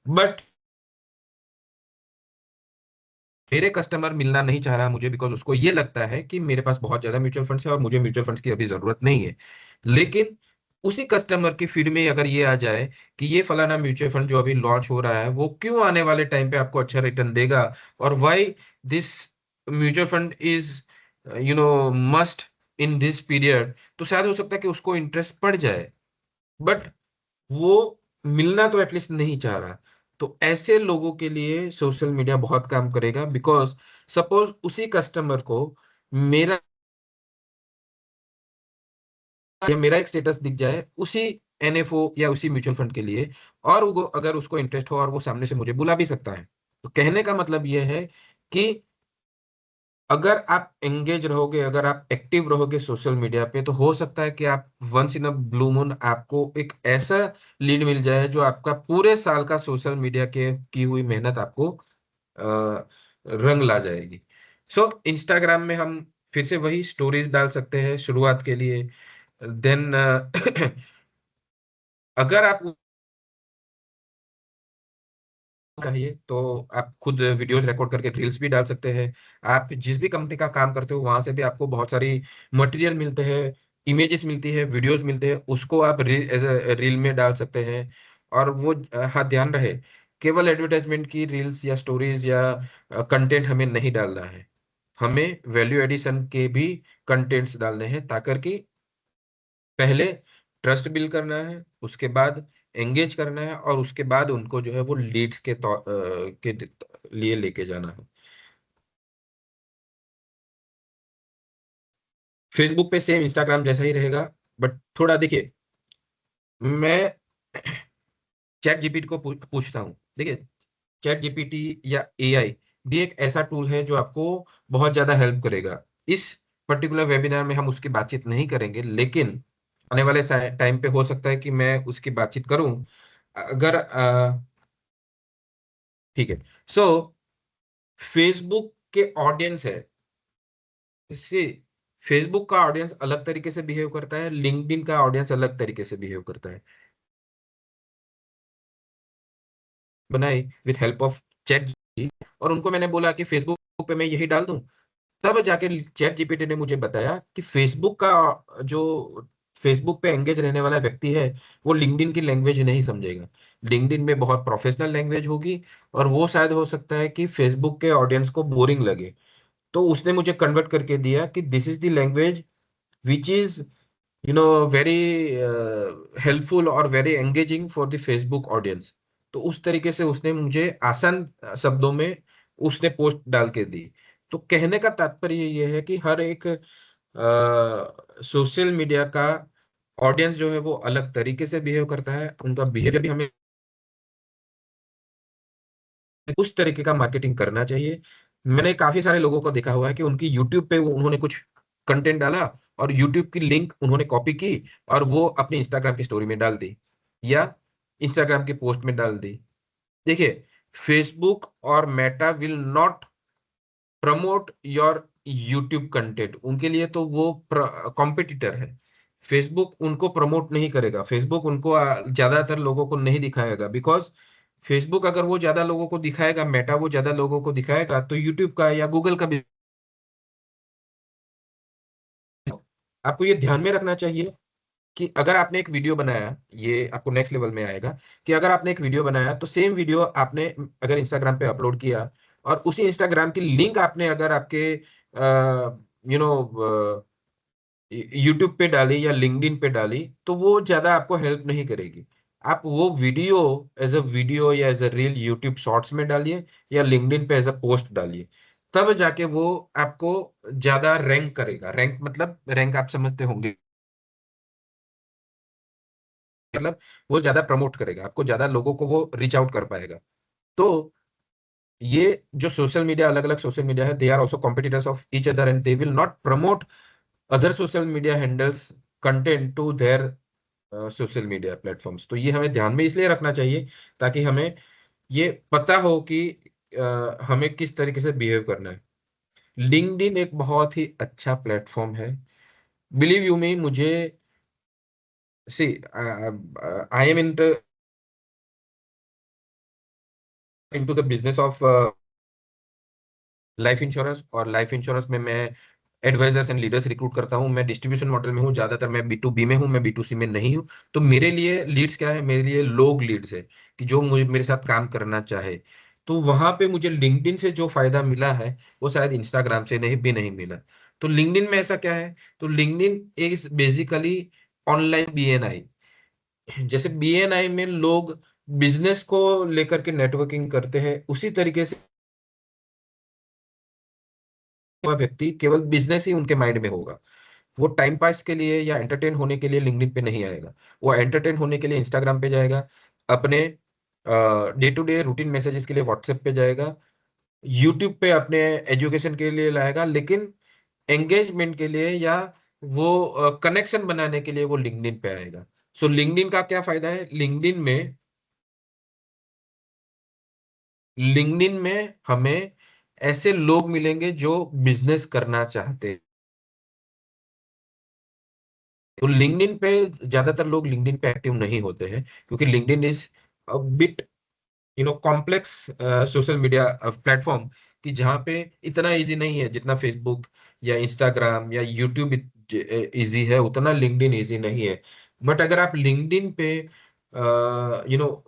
बट मेरे कस्टमर मिलना नहीं चाह रहा मुझे, बिकॉज उसको ये लगता है कि मेरे पास बहुत ज्यादा म्यूचुअल फंड्स है और मुझे म्यूचुअल फंड्स की अभी जरूरत नहीं है। लेकिन उसी कस्टमर की फीड में अगर ये आ जाए कि ये फलाना म्यूचुअल फंड जो अभी लॉन्च हो रहा है वो क्यों आने वाले टाइम पे आपको अच्छा रिटर्न देगा, और why this mutual fund is must in this period, तो शायद हो सकता है कि उसको इंटरेस्ट पड़ जाए। बट वो मिलना तो एटलीस्ट नहीं चाह रहा। तो ऐसे लोगों के लिए सोशल मीडिया बहुत काम करेगा, बिकॉज सपोज उसी कस्टमर को मेरा या मेरा एक स्टेटस दिख जाए उसी एनएफओ या उसी म्यूचुअल फंड के लिए, और वो अगर उसको इंटरेस्ट हो और वो सामने से मुझे बुला भी सकता है। तो कहने का मतलब ये है कि अगर आप एंगेज रहोगे, अगर आप एक्टिव रहोगे सोशल मीडिया पे, तो हो सकता है कि आप once in a blue moon आपको एक ऐसा लीड मिल जाए जो आपका पूरे साल का सोशल मीडिया के की हुई मेहनत आपको रंग ला जाएगी। सो इंस्टाग्राम में हम फिर से वही स्टोरीज डाल सकते हैं शुरुआत के लिए। देन अगर आप चाहिए तो आप खुद वीडियोस रिकॉर्ड करके रील्स भी डाल सकते हैं। आप जिस भी कंपनी का काम करते हो वहां से भी आपको बहुत सारी मटेरियल मिलते हैं, इमेजेस मिलती है, वीडियोस मिलते हैं, उसको आप एज रील में डाल सकते हैं। और वो हाँ, ध्यान रहे, केवल एडवर्टाइजमेंट की रील्स या स्टोरीज या कंटेंट हमें नहीं डालना है। हमें वैल्यू एडिशन के भी कंटेंट्स डालने हैं, ताकि कि पहले ट्रस्ट बिल्ड करना है, उसके बाद एंगेज करना है, और उसके बाद उनको जो है वो लीड्स के लिए लेके जाना है। फेसबुक पे सेम इंस्टाग्राम जैसा ही रहेगा, बट थोड़ा देखिए, मैं चैट जीपीटी को पूछता हूँ। देखिए, चैट जीपीटी या एआई भी एक ऐसा टूल है जो आपको बहुत ज्यादा हेल्प करेगा। इस पर्टिकुलर वेबिनार में हम उसकी बातचीत नहीं करेंगे, लेकिन आने वाले टाइम पे हो सकता है कि मैं उसकी बातचीत करूं। अगर ठीक है। सो फेसबुक के ऑडियंस है, इससे फेसबुक का ऑडियंस अलग तरीके से बिहेव करता है, लिंक्डइन का ऑडियंस अलग तरीके से बिहेव करता है। बनाई विथ हेल्प ऑफ चैट, और उनको मैंने बोला कि फेसबुक पे मैं यही डाल दूं। तब जाके चैट जीपीटी ने मुझे बताया कि फेसबुक का जो फेसबुक पे एंगेज रहने वाला व्यक्ति है वो लिंक्डइन की लैंग्वेज नहीं समझेगा। लिंक्डइन में बहुत प्रोफेशनल लैंग्वेज होगी, और वो शायद हो सकता है कि फेसबुक के ऑडियंस को बोरिंग लगे। तो उसने मुझे कन्वर्ट करके दिया कि this is the language which is very helpful और very engaging for the Facebook audience. तो उस तरीके से उसने मुझे आसान शब्दों में उसने पोस्ट डाल के दी। तो कहने का तात्पर्य ये है कि हर एक सोशल मीडिया का ऑडियंस जो है वो अलग तरीके से बिहेव करता है, उनका बिहेवियर भी हमें उस तरीके का मार्केटिंग करना चाहिए। मैंने काफी सारे लोगों को देखा हुआ है कि उनकी यूट्यूब पे उन्होंने कुछ कंटेंट डाला और यूट्यूब की लिंक उन्होंने कॉपी की और वो अपनी इंस्टाग्राम की स्टोरी में डाल दी या इंस्टाग्राम की पोस्ट में डाल दी। देखिए, फेसबुक और Meta will not promote your YouTube content. उनके लिए तो वो कॉम्पिटिटर है। फेसबुक उनको प्रमोट नहीं करेगा, फेसबुक उनको ज्यादातर लोगों को नहीं दिखाएगा, बिकॉज फेसबुक अगर वो ज्यादा लोगों को दिखाएगा, मेटा वो ज्यादा लोगों को दिखाएगा, तो यूट्यूब का या गूगल का भी आपको ये ध्यान में रखना चाहिए कि अगर आपने एक वीडियो बनाया, ये आपको नेक्स्ट लेवल में आएगा कि अगर आपने एक वीडियो बनाया तो सेम वीडियो आपने अगर इंस्टाग्राम पे अपलोड किया और उसी इंस्टाग्राम की लिंक आपने अगर आपके यू नो यूट्यूब पे डाली या लिंक्डइन पे डाली, तो वो ज्यादा आपको हेल्प नहीं करेगी। आप वो वीडियो एज अ वीडियो या as a reel YouTube shorts में डालिए या लिंक्डइन पे एज अ पोस्ट डालिए, तब जाके वो आपको ज्यादा रैंक करेगा। रैंक मतलब रैंक आप समझते होंगे, मतलब वो ज्यादा प्रमोट करेगा आपको, ज्यादा लोगों को वो रीच आउट कर पाएगा। तो ये जो सोशल मीडिया, अलग अलग सोशल मीडिया है, they are also competitors of each other and they will not promote other social media handles content to their social media platforms. तो ये हमें ध्यान में इसलिए रखना चाहिए ताकि हमें ये पता हो कि हमें किस तरीके से बिहेव करना है। लिंक्डइन एक बहुत ही अच्छा प्लेटफॉर्म है, बिलीव यू मी। मुझे see I am into the business of life insurance, और लाइफ इंश्योरेंस में मैं एडवाइजर्स एंड लीडर्स रिक्रूट करता हूँ। मैं डिस्ट्रीब्यूशन मॉडल में हूँ, ज्यादातर मैं बी टू बी में हूँ, मैं बी टू सी में नहीं हूँ। तो मेरे लिए लीड्स क्या है, मेरे लिए लोग लीड्स है कि जो मुझे मेरे साथ काम करना चाहे। तो वहां पे मुझे लिंक्डइन से जो फायदा मिला है वो शायद इंस्टाग्राम से नहीं मिला। तो लिंक्डइन में ऐसा क्या है, तो LinkedIn is basically online BNI. जैसे बीएनआई में लोग बिजनेस को लेकर के नेटवर्किंग करते हैं, उसी तरीके से वह व्यक्ति केवल बिजनेस ही उनके माइंड में होगा। वो टाइम पास के लिए या एंटरटेन होने के लिए लिंक्डइन पे नहीं आएगा, वो एंटरटेन होने के लिए इंस्टाग्राम पे जाएगा, अपने day to day routine messages के लिए व्हाट्सएप पे जाएगा, यूट्यूब पे अपने एजुकेशन के लिए लाएगा, लेकिन एंगेजमेंट के लिए या वो कनेक्शन बनाने के लिए वो लिंक्डइन पे आएगा। सो लिंक्डइन का क्या फायदा है, लिंक्डइन में हमें ऐसे लोग मिलेंगे जो बिजनेस करना चाहते हैं। तो लिंक्डइन पे ज्यादातर लोग लिंक्डइन पे एक्टिव नहीं होते हैं क्योंकि LinkedIn is bit complex social media platform, कि जहाँ पे इतना इजी नहीं है जितना फेसबुक या इंस्टाग्राम या यूट्यूब इजी है, उतना लिंक्डइन इजी नहीं है। बट अगर आप लिंक्डइन पे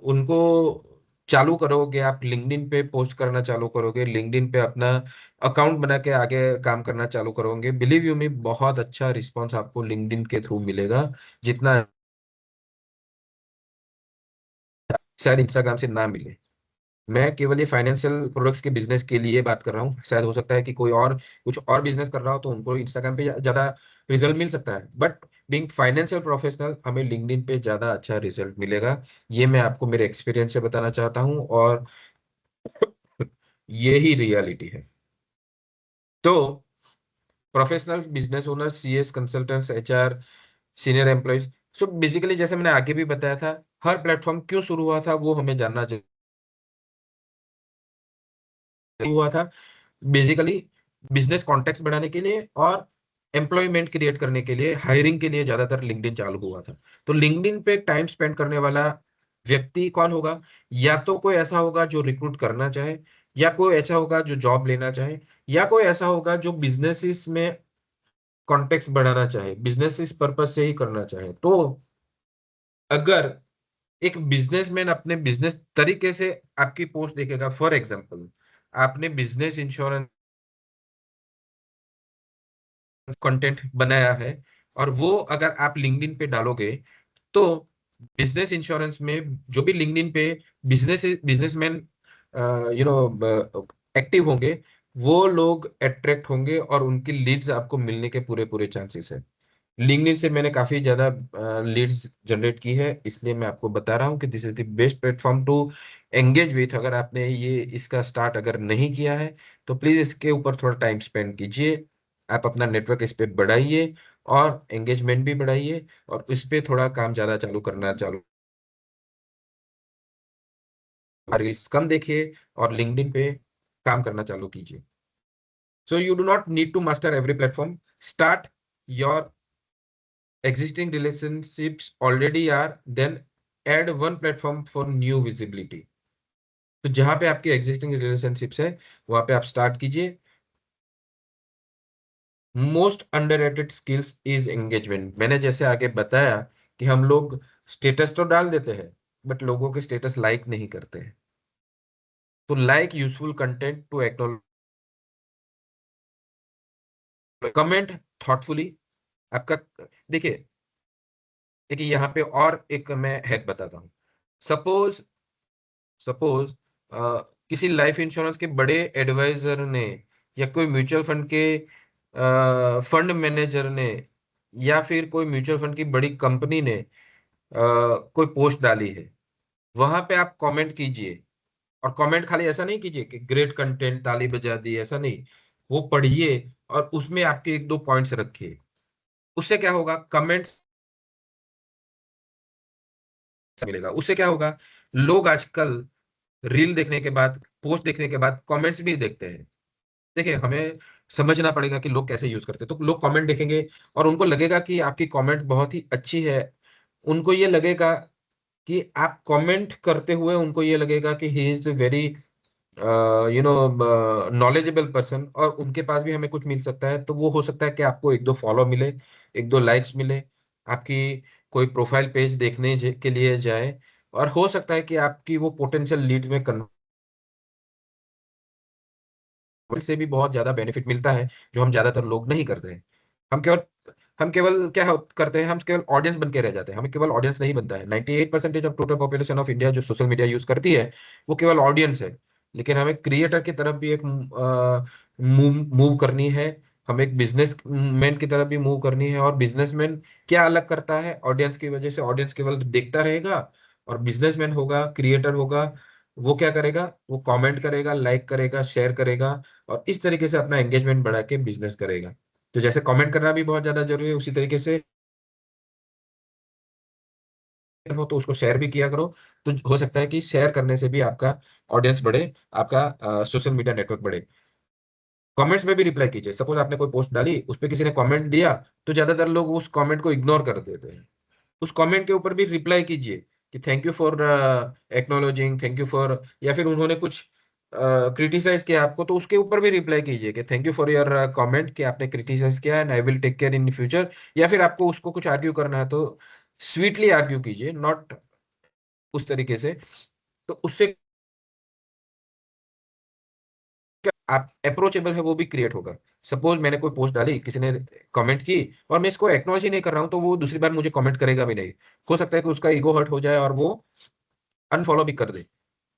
उनको चालू करोगे, आप लिंक्डइन पे पोस्ट करना चालू करोगे, लिंक्डइन पे अपना अकाउंट बना के आगे काम करना चालू करोगे, बिलीव यू मी बहुत अच्छा रिस्पॉन्स आपको लिंक्डइन के थ्रू मिलेगा, जितना शायद इंस्टाग्राम से ना मिले। मैं केवल ये फाइनेंशियल प्रोडक्ट्स के बिजनेस के लिए बात कर रहा हूँ, शायद हो सकता है कि कोई और कुछ और बिजनेस कर रहा हो तो उनको इंस्टाग्राम पे ज्यादा रिजल्ट मिल सकता है, बट बीइंग फाइनेंशियल प्रोफेशनल हमें लिंक्डइन पे ज्यादा अच्छा रिजल्ट मिलेगा। ये मैं आपको मेरे एक्सपीरियंस से बताना चाहता हूँ, और ये ही रियलिटी है। तो professional business owner, CS, consultants, HR, senior employees, so basically जैसे मैंने आगे भी बताया था, हर प्लेटफॉर्म क्यों शुरू हुआ था वो हमें जानना हुआ था। बेसिकली बिजनेस कॉन्टेक्ट बढ़ाने के लिए और एम्प्लॉयमेंट क्रिएट करने के लिए, हायरिंग के लिए ज्यादातर लिंक्डइन चालू हुआ था। तो लिंक्डइन पे टाइम स्पेंड करने वाला व्यक्ति कौन होगा, या तो कोई ऐसा होगा जो रिक्रूट करना चाहे, या कोई ऐसा होगा जो जॉब लेना चाहे, या कोई ऐसा होगा जो बिजनेसिस में कॉन्टेक्ट बढ़ाना चाहे, बिजनेस इस पर्पज से ही करना चाहे। तो अगर एक बिजनेसमैन अपने बिजनेस तरीके से आपकी पोस्ट देखेगा, फॉर एग्जांपल आपने बिजनेस इंश्योरेंस कंटेंट बनाया है और वो अगर आप लिंक्डइन पे डालोगे, तो बिजनेस इंश्योरेंस में जो भी लिंक्डइन पे बिजनेसमैन एक्टिव होंगे, वो लोग अट्रैक्ट होंगे और उनकी लीड्स आपको मिलने के पूरे पूरे चांसेस है। लिंक्डइन से मैंने काफी ज्यादा लीड्स जनरेट की है, इसलिए मैं आपको बता रहा हूँ कि this is the best platform to engage with. अगर आपने ये इसका स्टार्ट अगर नहीं किया है तो प्लीज इसके ऊपर थोड़ा टाइम स्पेंड कीजिए। आप अपना नेटवर्क इस पे बढ़ाइए और एंगेजमेंट भी बढ़ाइए और इस पे थोड़ा काम ज्यादा चालू करना चालू, रील्स कम देखिए और लिंक्डइन पे काम करना चालू कीजिए। So you do not need to master every platform, start your existing relationships already are, then add one platform for new visibility। तो जहां पे आपकी एग्जिस्टिंग रिलेशनशिप्स है वहां पे आप स्टार्ट कीजिए। Most underrated skills is engagement. मैंने जैसे आगे बताया कि हम लोग स्टेटस तो डाल देते हैं बट लोगों के स्टेटस लाइक नहीं करते हैं। तो like useful content to acknowledge, comment thoughtfully. आपका देखिए, यहाँ पे और एक मैं हैक बताता हूँ। सपोज सपोज किसी लाइफ इंश्योरेंस के बड़े एडवाइजर ने या कोई म्यूचुअल फंड के फंड मैनेजर ने या फिर कोई म्यूचुअल फंड की बड़ी कंपनी ने कोई पोस्ट डाली है, वहां पे आप कमेंट कीजिए। और कमेंट खाली ऐसा नहीं कीजिए कि ग्रेट कंटेंट ताली बजा दी, ऐसा नहीं। वो पढ़िए और उसमें आपके एक दो पॉइंट्स रखिए। उससे क्या होगा, कमेंट्स मिलेगा। उससे क्या होगा, लोग आजकल रील देखने के बाद, पोस्ट देखने के बाद कमेंट्स भी देखते हैं। देखिए, हमें समझना पड़ेगा कि लोग कैसे यूज करते हैं। तो लोग कमेंट देखेंगे और उनको लगेगा कि आपकी कमेंट बहुत ही अच्छी है। उनको ये लगेगा कि आप कमेंट करते हुए उनको ये लगेगा कि he is very knowledgeable person, और उनके पास भी हमें कुछ मिल सकता है। तो वो हो सकता है कि आपको एक दो फॉलो मिले, एक दो लाइक्स मिले, आपकी कोई प्रोफाइल पेज देखने के लिए जाए, और हो सकता है कि आपकी वो पोटेंशियल लीड्स में से भी बहुत ज्यादा बेनिफिट मिलता है, जो हम ज्यादातर लोग नहीं करते हैं। हम केवल हम केवल करते हैं, हम केवल ऑडियंस बन के रह जाते हैं। हमें केवल ऑडियंस नहीं बनता है। 98% of total population of India जो सोशल मीडिया यूज करती है वो केवल ऑडियंस है। लेकिन हमें क्रिएटर की तरफ भी एक मूव मूव करनी है। हमें एक बिजनेसमैन की तरफ भी मूव करनी है। और बिजनेसमैन क्या अलग करता है ऑडियंस की वजह से? ऑडियंस केवल देखता रहेगा, और बिजनेसमैन होगा, क्रिएटर होगा, वो क्या करेगा, वो कमेंट करेगा, लाइक करेगा, शेयर करेगा, और इस तरीके से अपना एंगेजमेंट बढ़ा के बिजनेस करेगा। तो जैसे कमेंट करना भी बहुत ज्यादा जरूरी है, उसी तरीके से हो तो उसको शेयर भी किया करो। तो हो सकता है कि शेयर करने से भी आपका ऑडियंस बढ़े, आपका सोशल मीडिया नेटवर्क बढ़े। कमेंट्स में भी रिप्लाई कीजिए। सपोज आपने कोई पोस्ट डाली, उस पर किसी ने कमेंट दिया, तो ज्यादातर लोग उस कमेंट को इग्नोर कर देते हैं। उस कमेंट के ऊपर भी रिप्लाई कीजिए कि thank you for acknowledging, thank you for, या फिर उन्होंने कुछ क्रिटिसाइज किया आपको, तो उसके ऊपर भी रिप्लाई कीजिए कि thank you for your comment, कि आपने क्रिटिसाइज किया and I will take care in future. या फिर आपको उसको कुछ आर्ग्यू करना है तो स्वीटली आर्ग्यू कीजिए, नॉट उस तरीके से। तो उससे क्या आप अप्रोचेबल है वो भी क्रिएट होगा। सपोज मैंने कोई पोस्ट डाली, किसी ने कमेंट की, और मैं इसको एक्नॉलेज ही नहीं कर रहा हूं, तो वो दूसरी बार मुझे कमेंट करेगा भी नहीं। हो सकता है कि उसका ईगो हर्ट हो जाए और वो अनफॉलो भी कर दे।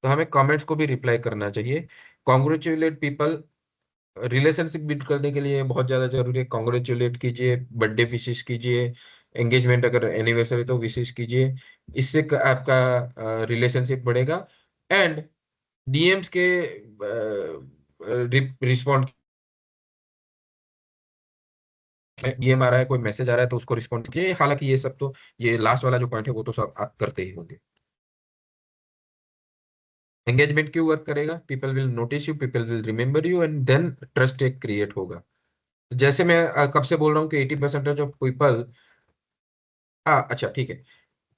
तो हमें कमेंट्स को भी रिप्लाई करना चाहिए। कॉन्ग्रेचुलेट पीपल, रिलेशनशिप बिल्ड करने के लिए बहुत ज्यादा जरूरी है। कॉन्ग्रेचुलेट कीजिए, बर्थडे विशेष कीजिए, एंगेजमेंट अगर एनिवर्सरी तो विशेष कीजिए। इससे आपका रिलेशनशिप बढ़ेगा। एंड डीएम्स के रिस्पॉन्ड, डीएम आ रहा है, कोई मैसेज आ रहा है तो उसको रिस्पॉन्ड कीजिए। हालांकि ये सब तो, ये लास्ट वाला जो पॉइंट है वो तो सब आप करते ही होंगे। एंगेजमेंट क्यों वर्क करेगा? People will notice you, people will remember you, and then trust एक क्रिएट होगा। जैसे मैं कब से बोल रहा हूँ कि 80% ऑफ पीपल, हाँ अच्छा ठीक है,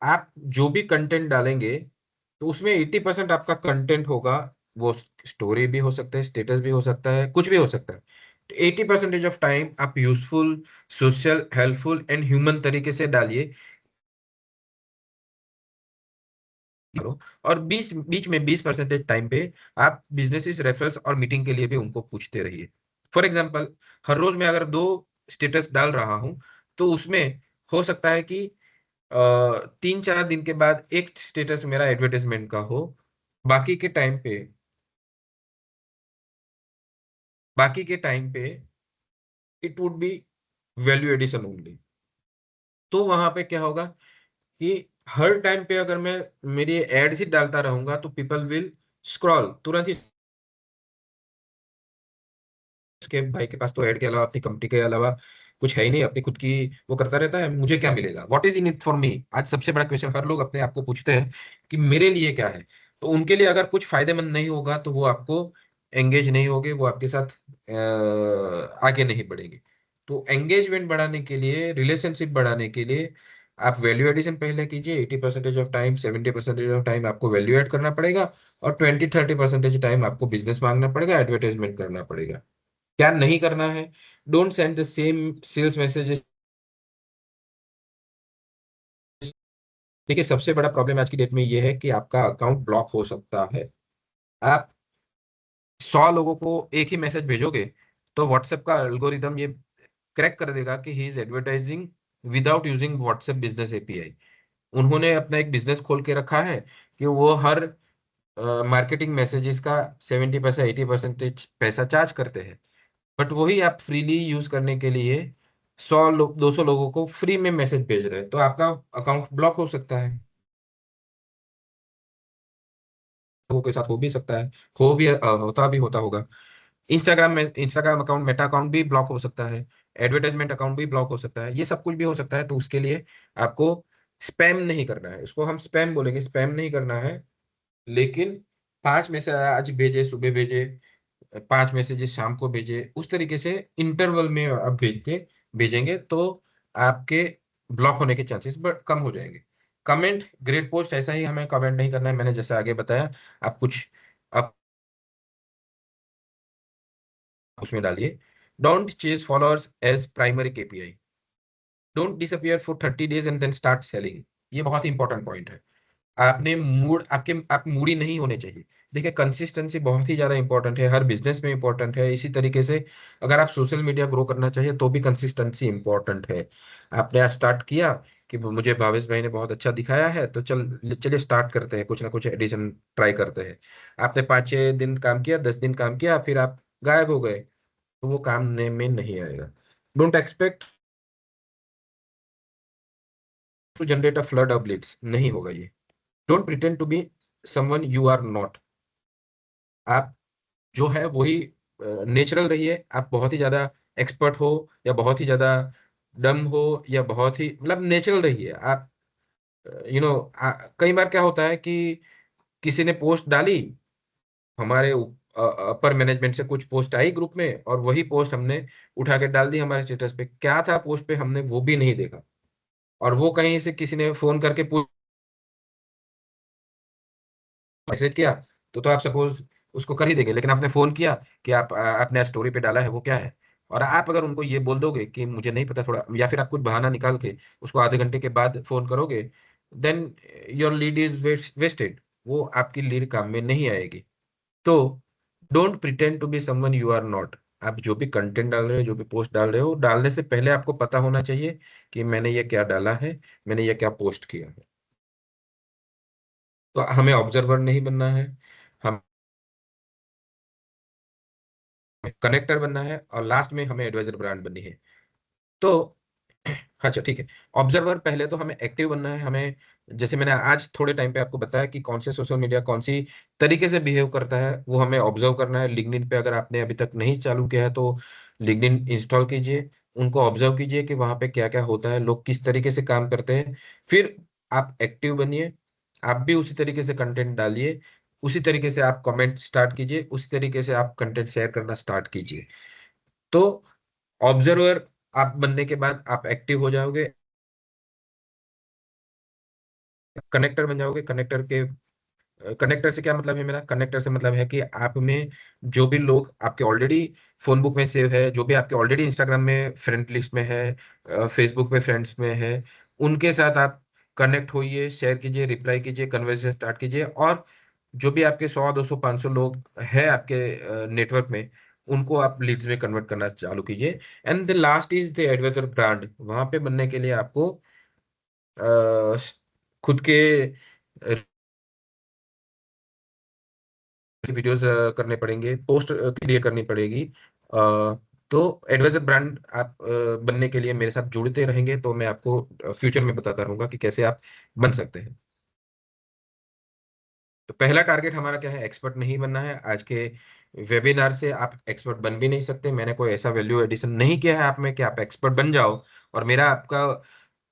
आप जो भी कंटेंट डालेंगे तो उसमें 80% आपका कंटेंट होगा। वो स्टोरी भी हो सकता है, स्टेटस भी हो सकता है, कुछ भी हो सकता है। तो 80% ऑफ टाइम आप useful, social, helpful and human तरीके से डालिए करो। और बीच बीच में 20% टाइम पे आप बिजनेस रेफरल्स और मीटिंग के लिए भी उनको पूछते रहिए। फॉर एग्जाम्पल, हर रोज मैं अगर दो स्टेटस डाल रहा हूं, तो उसमें हो सकता है कि 3-4 दिन के बाद एक स्टेटस मेरा एडवर्टाइजमेंट का हो। बाकी के टाइम पे बाकी के टाइम पे it would be value addition only. तो वहां पे क्या होगा कि हर टाइम पे अगर मैं मेरी एड्स ही डालता रहूंगा तो पीपल विल स्क्रॉल तुरंत ही, उसके भाई के पास तो ऐड के अलावा अपनी कंपनी के अलावा कुछ है ही नहीं, अपनी खुद की वो करता रहता है, मुझे क्या मिलेगा, what is in it for me. आज सबसे बड़ा क्वेश्चन हर लोग अपने आप को पूछते हैं कि मेरे लिए क्या है। तो उनके लिए अगर कुछ फायदेमंद नहीं होगा तो वो आपको एंगेज नहीं होगे, वो आपके साथ आगे नहीं बढ़ेंगे। तो एंगेजमेंट बढ़ाने के लिए, रिलेशनशिप बढ़ाने के लिए आप वैल्यू एडिशन पहले कीजिए। 80% ऑफ टाइम, 70% ऑफ टाइम आपको वैल्यू एड करना पड़ेगा, और 20-30% टाइम आपको बिजनेस मांगना पड़ेगा, एडवर्टाइजमेंट करना पड़ेगा। क्या नहीं करना है? Don't send the same sales messages. देखिए, सबसे बड़ा प्रॉब्लम आज की डेट में ये है कि आपका अकाउंट ब्लॉक हो सकता है। आप 100 लोगों को एक ही मैसेज भेजोगे तो व्हाट्सएप का एल्गोरिदम ये क्रैक कर देगा कि he is advertising without using WhatsApp business API. उन्होंने अपना एक बिजनेस खोल के रखा है कि वो हर मार्केटिंग मैसेजेस का 70% 80% पैसा चार्ज करते हैं। बट वही आप फ्रीली यूज करने के लिए 100 लोग, 200 लोगों को फ्री में मैसेज भेज रहे हैं, तो आपका अकाउंट ब्लॉक हो सकता है। लोगों के साथ हो भी सकता है, हो भी होता होगा। इंस्टाग्राम अकाउंट, मेटा अकाउंट भी ब्लॉक हो सकता है, एडवर्टाइजमेंट अकाउंट भी ब्लॉक हो सकता है, ये सब कुछ भी हो सकता है। तो उसके लिए आपको स्पैम नहीं करना है, उसको हम स्पैम बोलेंगे, स्पैम नहीं करना है। लेकिन 5 मैसेज आज भेजे, सुबह भेजे, 5 मैसेजेस शाम को भेजे, उस तरीके से इंटरवल में आप भेजेंगे तो आपके ब्लॉक होने के चांसेस कम हो जाएंगे। कमेंट, ग्रेट पोस्ट, ऐसा ही हमें कमेंट नहीं करना है, मैंने जैसे आगे बताया। आप कुछ आप उसमें डालिए, don't chase followers as primary KPI, don't disappear for 30 days and then start selling. ये बहुत ही इंपॉर्टेंट पॉइंट है। आपने मूड आपके आप मूडी नहीं होने चाहिए। देखिए, कंसिस्टेंसी बहुत ही ज्यादा इंपॉर्टेंट है, हर बिजनेस में इंपॉर्टेंट है। इसी तरीके से अगर आप सोशल मीडिया ग्रो करना चाहिए तो भी कंसिस्टेंसी इंपॉर्टेंट है। आपने आज स्टार्ट किया कि मुझे भावेश भाई ने बहुत अच्छा दिखाया है, तो चलिए स्टार्ट करते हैं, कुछ ना कुछ एडिशन ट्राई करते हैं। आपने 5-6 दिन काम किया, 10 दिन काम किया, फिर आप गायब हो गए, तो वो काम में नहीं आएगा। Don't expect to generate a flood of leads, नहीं होगा ये। Don't pretend to be someone you are not. आप जो है वही नेचुरल रहिए। आप बहुत ही ज्यादा एक्सपर्ट हो या बहुत ही ज्यादा डम हो या बहुत ही, मतलब नेचुरल रहिए आप। यू नो कई बार क्या होता है कि किसी ने पोस्ट डाली, हमारे अपर मैनेजमेंट से कुछ पोस्ट आई ग्रुप में, और वही पोस्ट हमने उठा के डाल दी हमारे स्टेटस पे। क्या था पोस्ट पे हमने वो भी नहीं देखा, और वो कहीं से किसी ने फोन करके मैसेज किया, तो आप सपोज उसको कर ही देंगे। लेकिन आपने फोन किया कि आपने स्टोरी पे डाला है, वो क्या है, और आप अगर उनको ये बोल दोगे कि मुझे नहीं पता थोड़ा, या फिर आप कुछ बहाना निकाल के उसको आधे घंटे के बाद फोन करोगे, then your lead is wasted, वो आपकी लीड काम में नहीं आएगी। तो don't pretend to be someone you are not. आप जो भी कंटेंट डाल रहे हो, जो भी पोस्ट डाल रहे हो, डालने से पहले आपको पता होना चाहिए कि मैंने ये क्या डाला है, मैंने ये क्या पोस्ट किया है। तो हमें ऑब्जर्वर नहीं बनना है, हम कनेक्टर बनना है, और लास्ट में हमें एडवाइजर ब्रांड बननी है। तो अच्छा ठीक है, ऑब्जर्वर पहले तो हमें एक्टिव बनना है। हमें, जैसे मैंने आज थोड़े टाइम पे आपको बताया कि कौन से सोशल मीडिया कौन सी तरीके से बिहेव करता है, वो हमें ऑब्जर्व करना है। लिंक्डइन पे अगर आपने अभी तक नहीं चालू किया है तो लिंक्डइन इंस्टॉल कीजिए, उनको ऑब्जर्व कीजिए कि वहां पे क्या क्या होता है, लोग किस तरीके से काम करते हैं। फिर आप एक्टिव बनिए, आप भी उसी तरीके से कंटेंट डालिए, उसी तरीके से आप कमेंट स्टार्ट कीजिए, उसी तरीके से आप कंटेंट शेयर करना स्टार्ट कीजिए। तो ऑब्जर्वर आप बनने के बाद आप एक्टिव हो जाओगे, कनेक्टर बन जाओगे। कनेक्टर से क्या मतलब है मेरा? कनेक्टर से मतलब है कि आप में जो भी लोग आपके ऑलरेडी फोन बुक में सेव है, जो भी आपके ऑलरेडी इंस्टाग्राम में फ्रेंड लिस्ट में है, फेसबुक पे फ्रेंड्स में है, उनके साथ आप कनेक्ट होइए, शेयर कीजिए, रिप्लाई कीजिए, कन्वर्सेशन स्टार्ट कीजिए। और जो भी आपके 100, 200, 500 लोग हैं आपके नेटवर्क में, उनको आप लीड्स में कन्वर्ट करना चालू कीजिए। And the last is the advisor brand. वहां पे बनने के लिए आपको अ, खुद के वीडियोस करने पड़ेंगे, पोस्ट के लिए करनी पड़ेगी, तो एडवाइजर ब्रांड आप बनने के लिए मेरे साथ जुड़ते रहेंगे तो मैं आपको फ्यूचर में बताता रहूंगा कि कैसे आप बन सकते हैं। तो पहला टारगेट हमारा क्या है, एक्सपर्ट नहीं बनना है। आज के वेबिनार से आप एक्सपर्ट बन भी नहीं सकते। मैंने कोई ऐसा वैल्यू एडिशन नहीं किया है आप में कि आप एक्सपर्ट बन जाओ। और मेरा आपका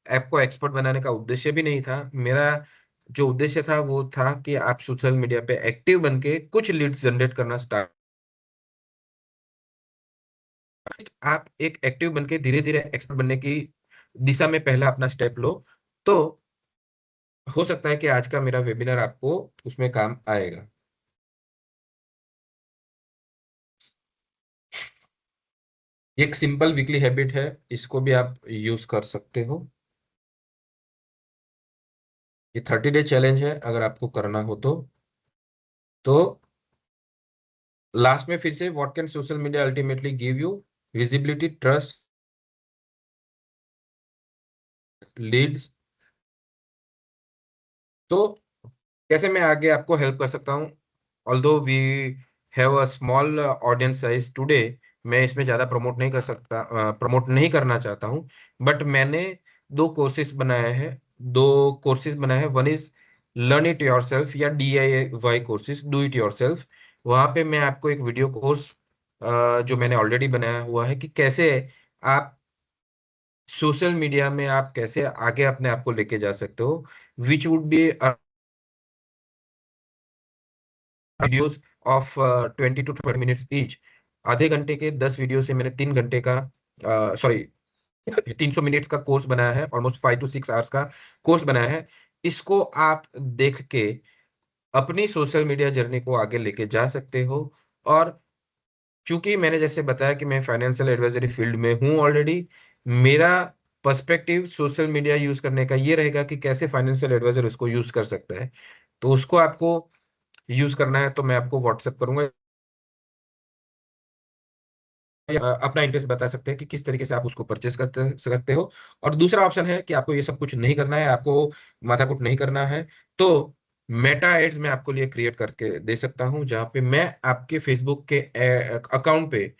ऐप को एक्सपर्ट बनाने का उद्देश्य भी नहीं था। मेरा जो उद्देश्य था वो था कि आप सोशल मीडिया पे एक्टिव बन के कुछ लीड्स जनरेट करना स्टार्ट, आप एक एक्टिव बन के धीरे धीरे एक्सपर्ट बनने की दिशा में पहला अपना स्टेप लो। तो हो सकता है कि आज का मेरा वेबिनार आपको उसमें काम आएगा। एक सिंपल वीकली हैबिट है, इसको भी आप यूज कर सकते हो। ये 30 डे चैलेंज है, अगर आपको करना हो तो लास्ट में फिर से, what can social media ultimately give you? Visibility, trust, leads. तो कैसे मैं आगे आपको हेल्प कर सकता हूँ? Although we have a small audience size today, मैं इसमें ज़्यादा प्रमोट नहीं कर सकता, प्रमोट नहीं करना चाहता हूँ। बट मैंने दो कोर्सेज बनाए हैं। One is learn it your self, या DIY courses, do it your self. वहाँ पे मैं आपको एक वीडियो कोर्स जो मैंने ऑलरेडी बनाया हुआ है कि कैसे आप सोशल मीडिया में आप कैसे आगे अपने आप को लेके जा सकते हो, which would be videos of 20 to 30 minutes each. आधे घंटे के 10 वीडियो से मैंने 3 घंटे का, सॉरी, 300 मिनट्स का कोर्स बनाया है, ऑलमोस्ट 5 to 6 आवर्स का कोर्स बनाया है। इसको आप देख के अपनी सोशल मीडिया जर्नी को आगे लेके जा सकते हो। और चूंकि मैंने जैसे बताया कि मैं फाइनेंशियल एडवाइजरी फील्ड में हूँ ऑलरेडी, मेरा पर्सपेक्टिव सोशल मीडिया यूज करने का ये रहेगा कि कैसे फाइनेंशियल एडवाइजर उसको यूज कर सकता है। तो उसको आपको यूज करना है तो मैं आपको व्हाट्सएप करूंगा, या अपना इंटरेस्ट बता सकते हैं कि किस तरीके से आप उसको परचेस करते सकते हो। और दूसरा ऑप्शन है कि आपको ये सब कुछ नहीं करना है, आपको माथाकुट नहीं करना है, तो मेटा एड्स मैं आपको लिए क्रिएट करके दे सकता हूं, जहां पे मैं आपके फेसबुक के अकाउंट पे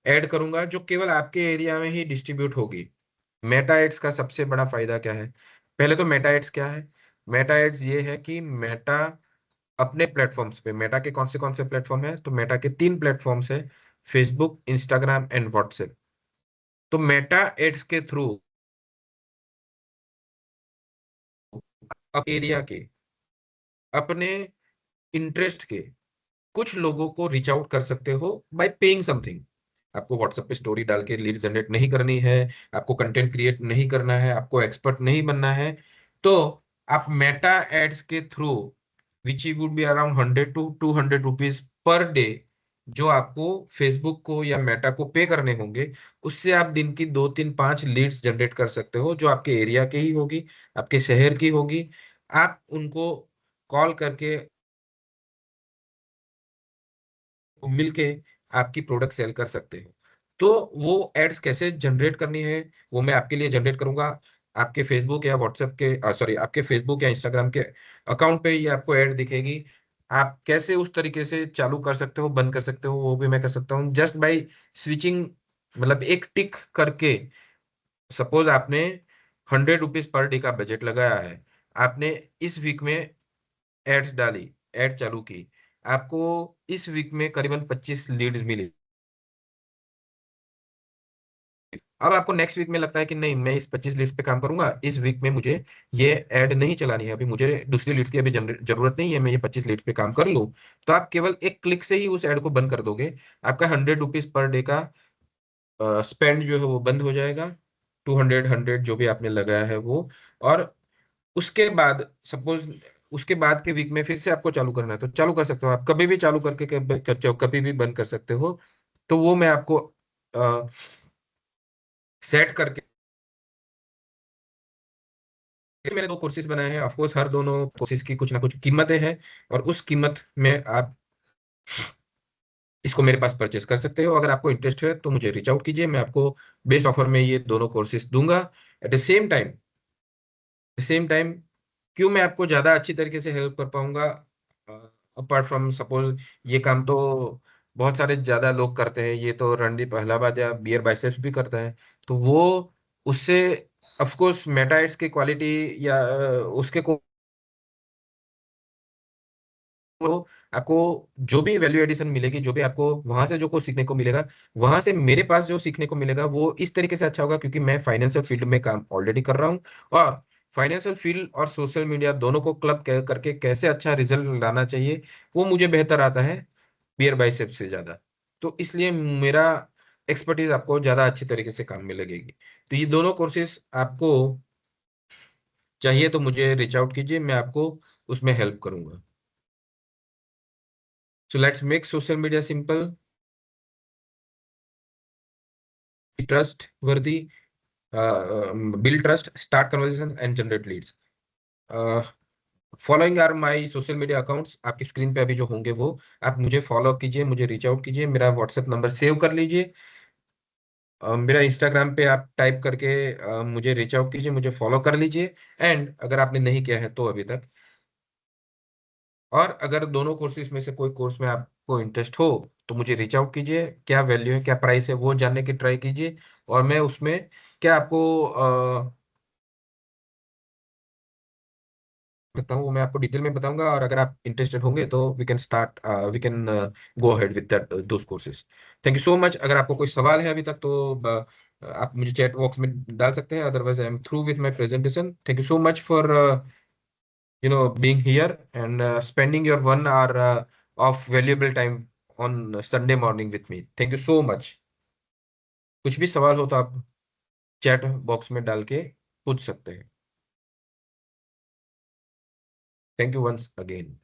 ऐड करूंगा, जो केवल आपके एरिया में ही डिस्ट्रीब्यूट होगी। मेटा एड्स का सबसे बड़ा फायदा क्या है? पहले तो मेटा एड्स क्या है? मेटा एड्स ये है कि मेटा अपने प्लेटफॉर्म्स पे, मेटा के कौन से प्लेटफॉर्म है, तो मेटा के 3 प्लेटफॉर्म्स है, फेसबुक, इंस्टाग्राम एंड व्हाट्सएप। तो मेटा एड्स के थ्रू एरिया के, अपने इंटरेस्ट के कुछ लोगों को रीच आउट कर सकते हो बाय पेइंग समथिंग। आपको व्हाट्सएप पे स्टोरी डाल के लीड जनरेट नहीं करनी है, आपको कंटेंट क्रिएट नहीं करना है, आपको एक्सपर्ट नहीं बनना है। तो आप मेटा एड्स के through, which would be around 100 to 200 rupees per day, जो आपको फेसबुक को या मेटा को पे करने होंगे, उससे आप दिन की 2 3 5 लीड्स जनरेट कर सकते हो, जो आपके एरिया के ही होगी, आपके शहर की होगी। आप उनको कॉल करके मिलके आपकी प्रोडक्ट सेल कर सकते हो। तो वो एड्स कैसे जनरेट करनी है, वो मैं आपके लिए जनरेट करूंगा। आपके फेसबुक या व्हाट्सएप के, सॉरी, आपके फेसबुक या इंस्टाग्राम के अकाउंट पे ये आपको ऐड दिखेगी। आप कैसे उस तरीके से चालू कर सकते हो, बंद कर सकते हो, वो भी मैं कर सकता हूँ जस्ट बाय स्विचिंग। मतलब एक टिक करके, सपोज आपने 100 रुपीज पर डे का बजट लगाया है, आपने इस वीक में एड्स डाली, एड चालू की, आपको इस वीक में करीबन 25 लीड्स मिली। अब आपको नेक्स्ट वीक में लगता है कि नहीं, मैं इस 25 लीड्स पे काम करूंगा, इस वीक में मुझे ये ऐड नहीं चलानी है, अभी मुझे दूसरी लीड्स की अभी जरूरत नहीं है, मैं ये 25 लीड्स पे काम कर लूं। तो आप केवल एक क्लिक से ही उस ऐड को बंद कर दोगे। आपका 100 रुपीज पर डे का स्पेंड जो है वो बंद हो जाएगा। 200 100 जो भी आपने लगाया है वो। और उसके बाद सपोज उसके बाद के वीक में फिर से आपको चालू करना है, तो चालू कर सकते हो, आप कभी भी चालू करके कभी भी बंद कर सकते हो। तो वो मैं आपको सेट करके, मैंने 2 कोर्सेज बनाए हैं। ऑफ कोर्स हर दोनों कोर्सेज की कुछ ना कुछ कीमतें हैं, और उस कीमत में आप इसको मेरे पास परचेस कर सकते हो। अगर आपको इंटरेस्ट है तो मुझे रीच आउट कीजिए, मैं आपको बेस्ट ऑफर में ये दोनों कोर्सेज दूंगा। एट द सेम टाइम क्यों मैं आपको ज्यादा अच्छी तरीके से हेल्प कर पाऊंगा, अपार्ट फ्रॉम सपोज ये काम तो बहुत सारे ज्यादा लोग करते हैं, ये तो रणदीप अहलाबाद या बियर बाइसेप्स भी करता है। तो वो उससे ऑफ कोर्स मेटा एड्स की क्वालिटी या उसके को आपको जो भी वैल्यू एडिशन मिलेगी, जो भी आपको वहां से जो कुछ सीखने को मिलेगा, वहां से मेरे पास जो सीखने को मिलेगा वो इस तरीके से अच्छा होगा, क्योंकि मैं फाइनेंशियल फील्ड में काम ऑलरेडी कर रहा हूँ। और फाइनेंशियल फील्ड और सोशल मीडिया दोनों को क्लब करके कैसे अच्छा रिजल्ट लाना चाहिए, वो मुझे बेहतर आता है बियर बाइसेप्स से ज्यादा। तो इसलिए मेरा एक्सपर्टीज आपको ज्यादा अच्छी तरीके से काम में लगेगी। तो ये दोनों कोर्सेज आपको चाहिए तो मुझे रीच आउट कीजिए, मैं आपको उसमें हेल्प करूंगा। So let's make social media simple, trustworthy, build trust, start conversations and generate leads. Following are my social media accounts, आपकी स्क्रीन पे अभी जो होंगे वो आप मुझे फॉलो कीजिए, मुझे रीच आउट कीजिए, मेरा व्हाट्सएप नंबर सेव कर लीजिए। मेरा इंस्टाग्राम पे आप टाइप करके मुझे रीच आउट कीजिए, मुझे फॉलो कर लीजिए। एंड अगर आपने नहीं किया है तो अभी तक, और अगर दोनों कोर्सेज में से कोई कोर्स में आपको इंटरेस्ट हो तो मुझे रीच आउट कीजिए, क्या वैल्यू है क्या प्राइस है वो जानने की ट्राई कीजिए। और मैं उसमें क्या आपको करता हूँ वो मैं आपको डिटेल में बताऊंगा। और अगर आप इंटरेस्टेड होंगे तो we can go ahead with that those courses. Thank you so much. अगर आपको कोई सवाल है अभी तक तो आप मुझे चैट बॉक्स में डाल सकते हैं, otherwise I am through with my presentation. Thank you so much for being here and spending your 1 hour of valuable time on Sunday morning with me. Thank you so much. कुछ भी सवाल हो तो आप चैट बॉक्स में डाल के पूछ सकते हैं। Thank you once again.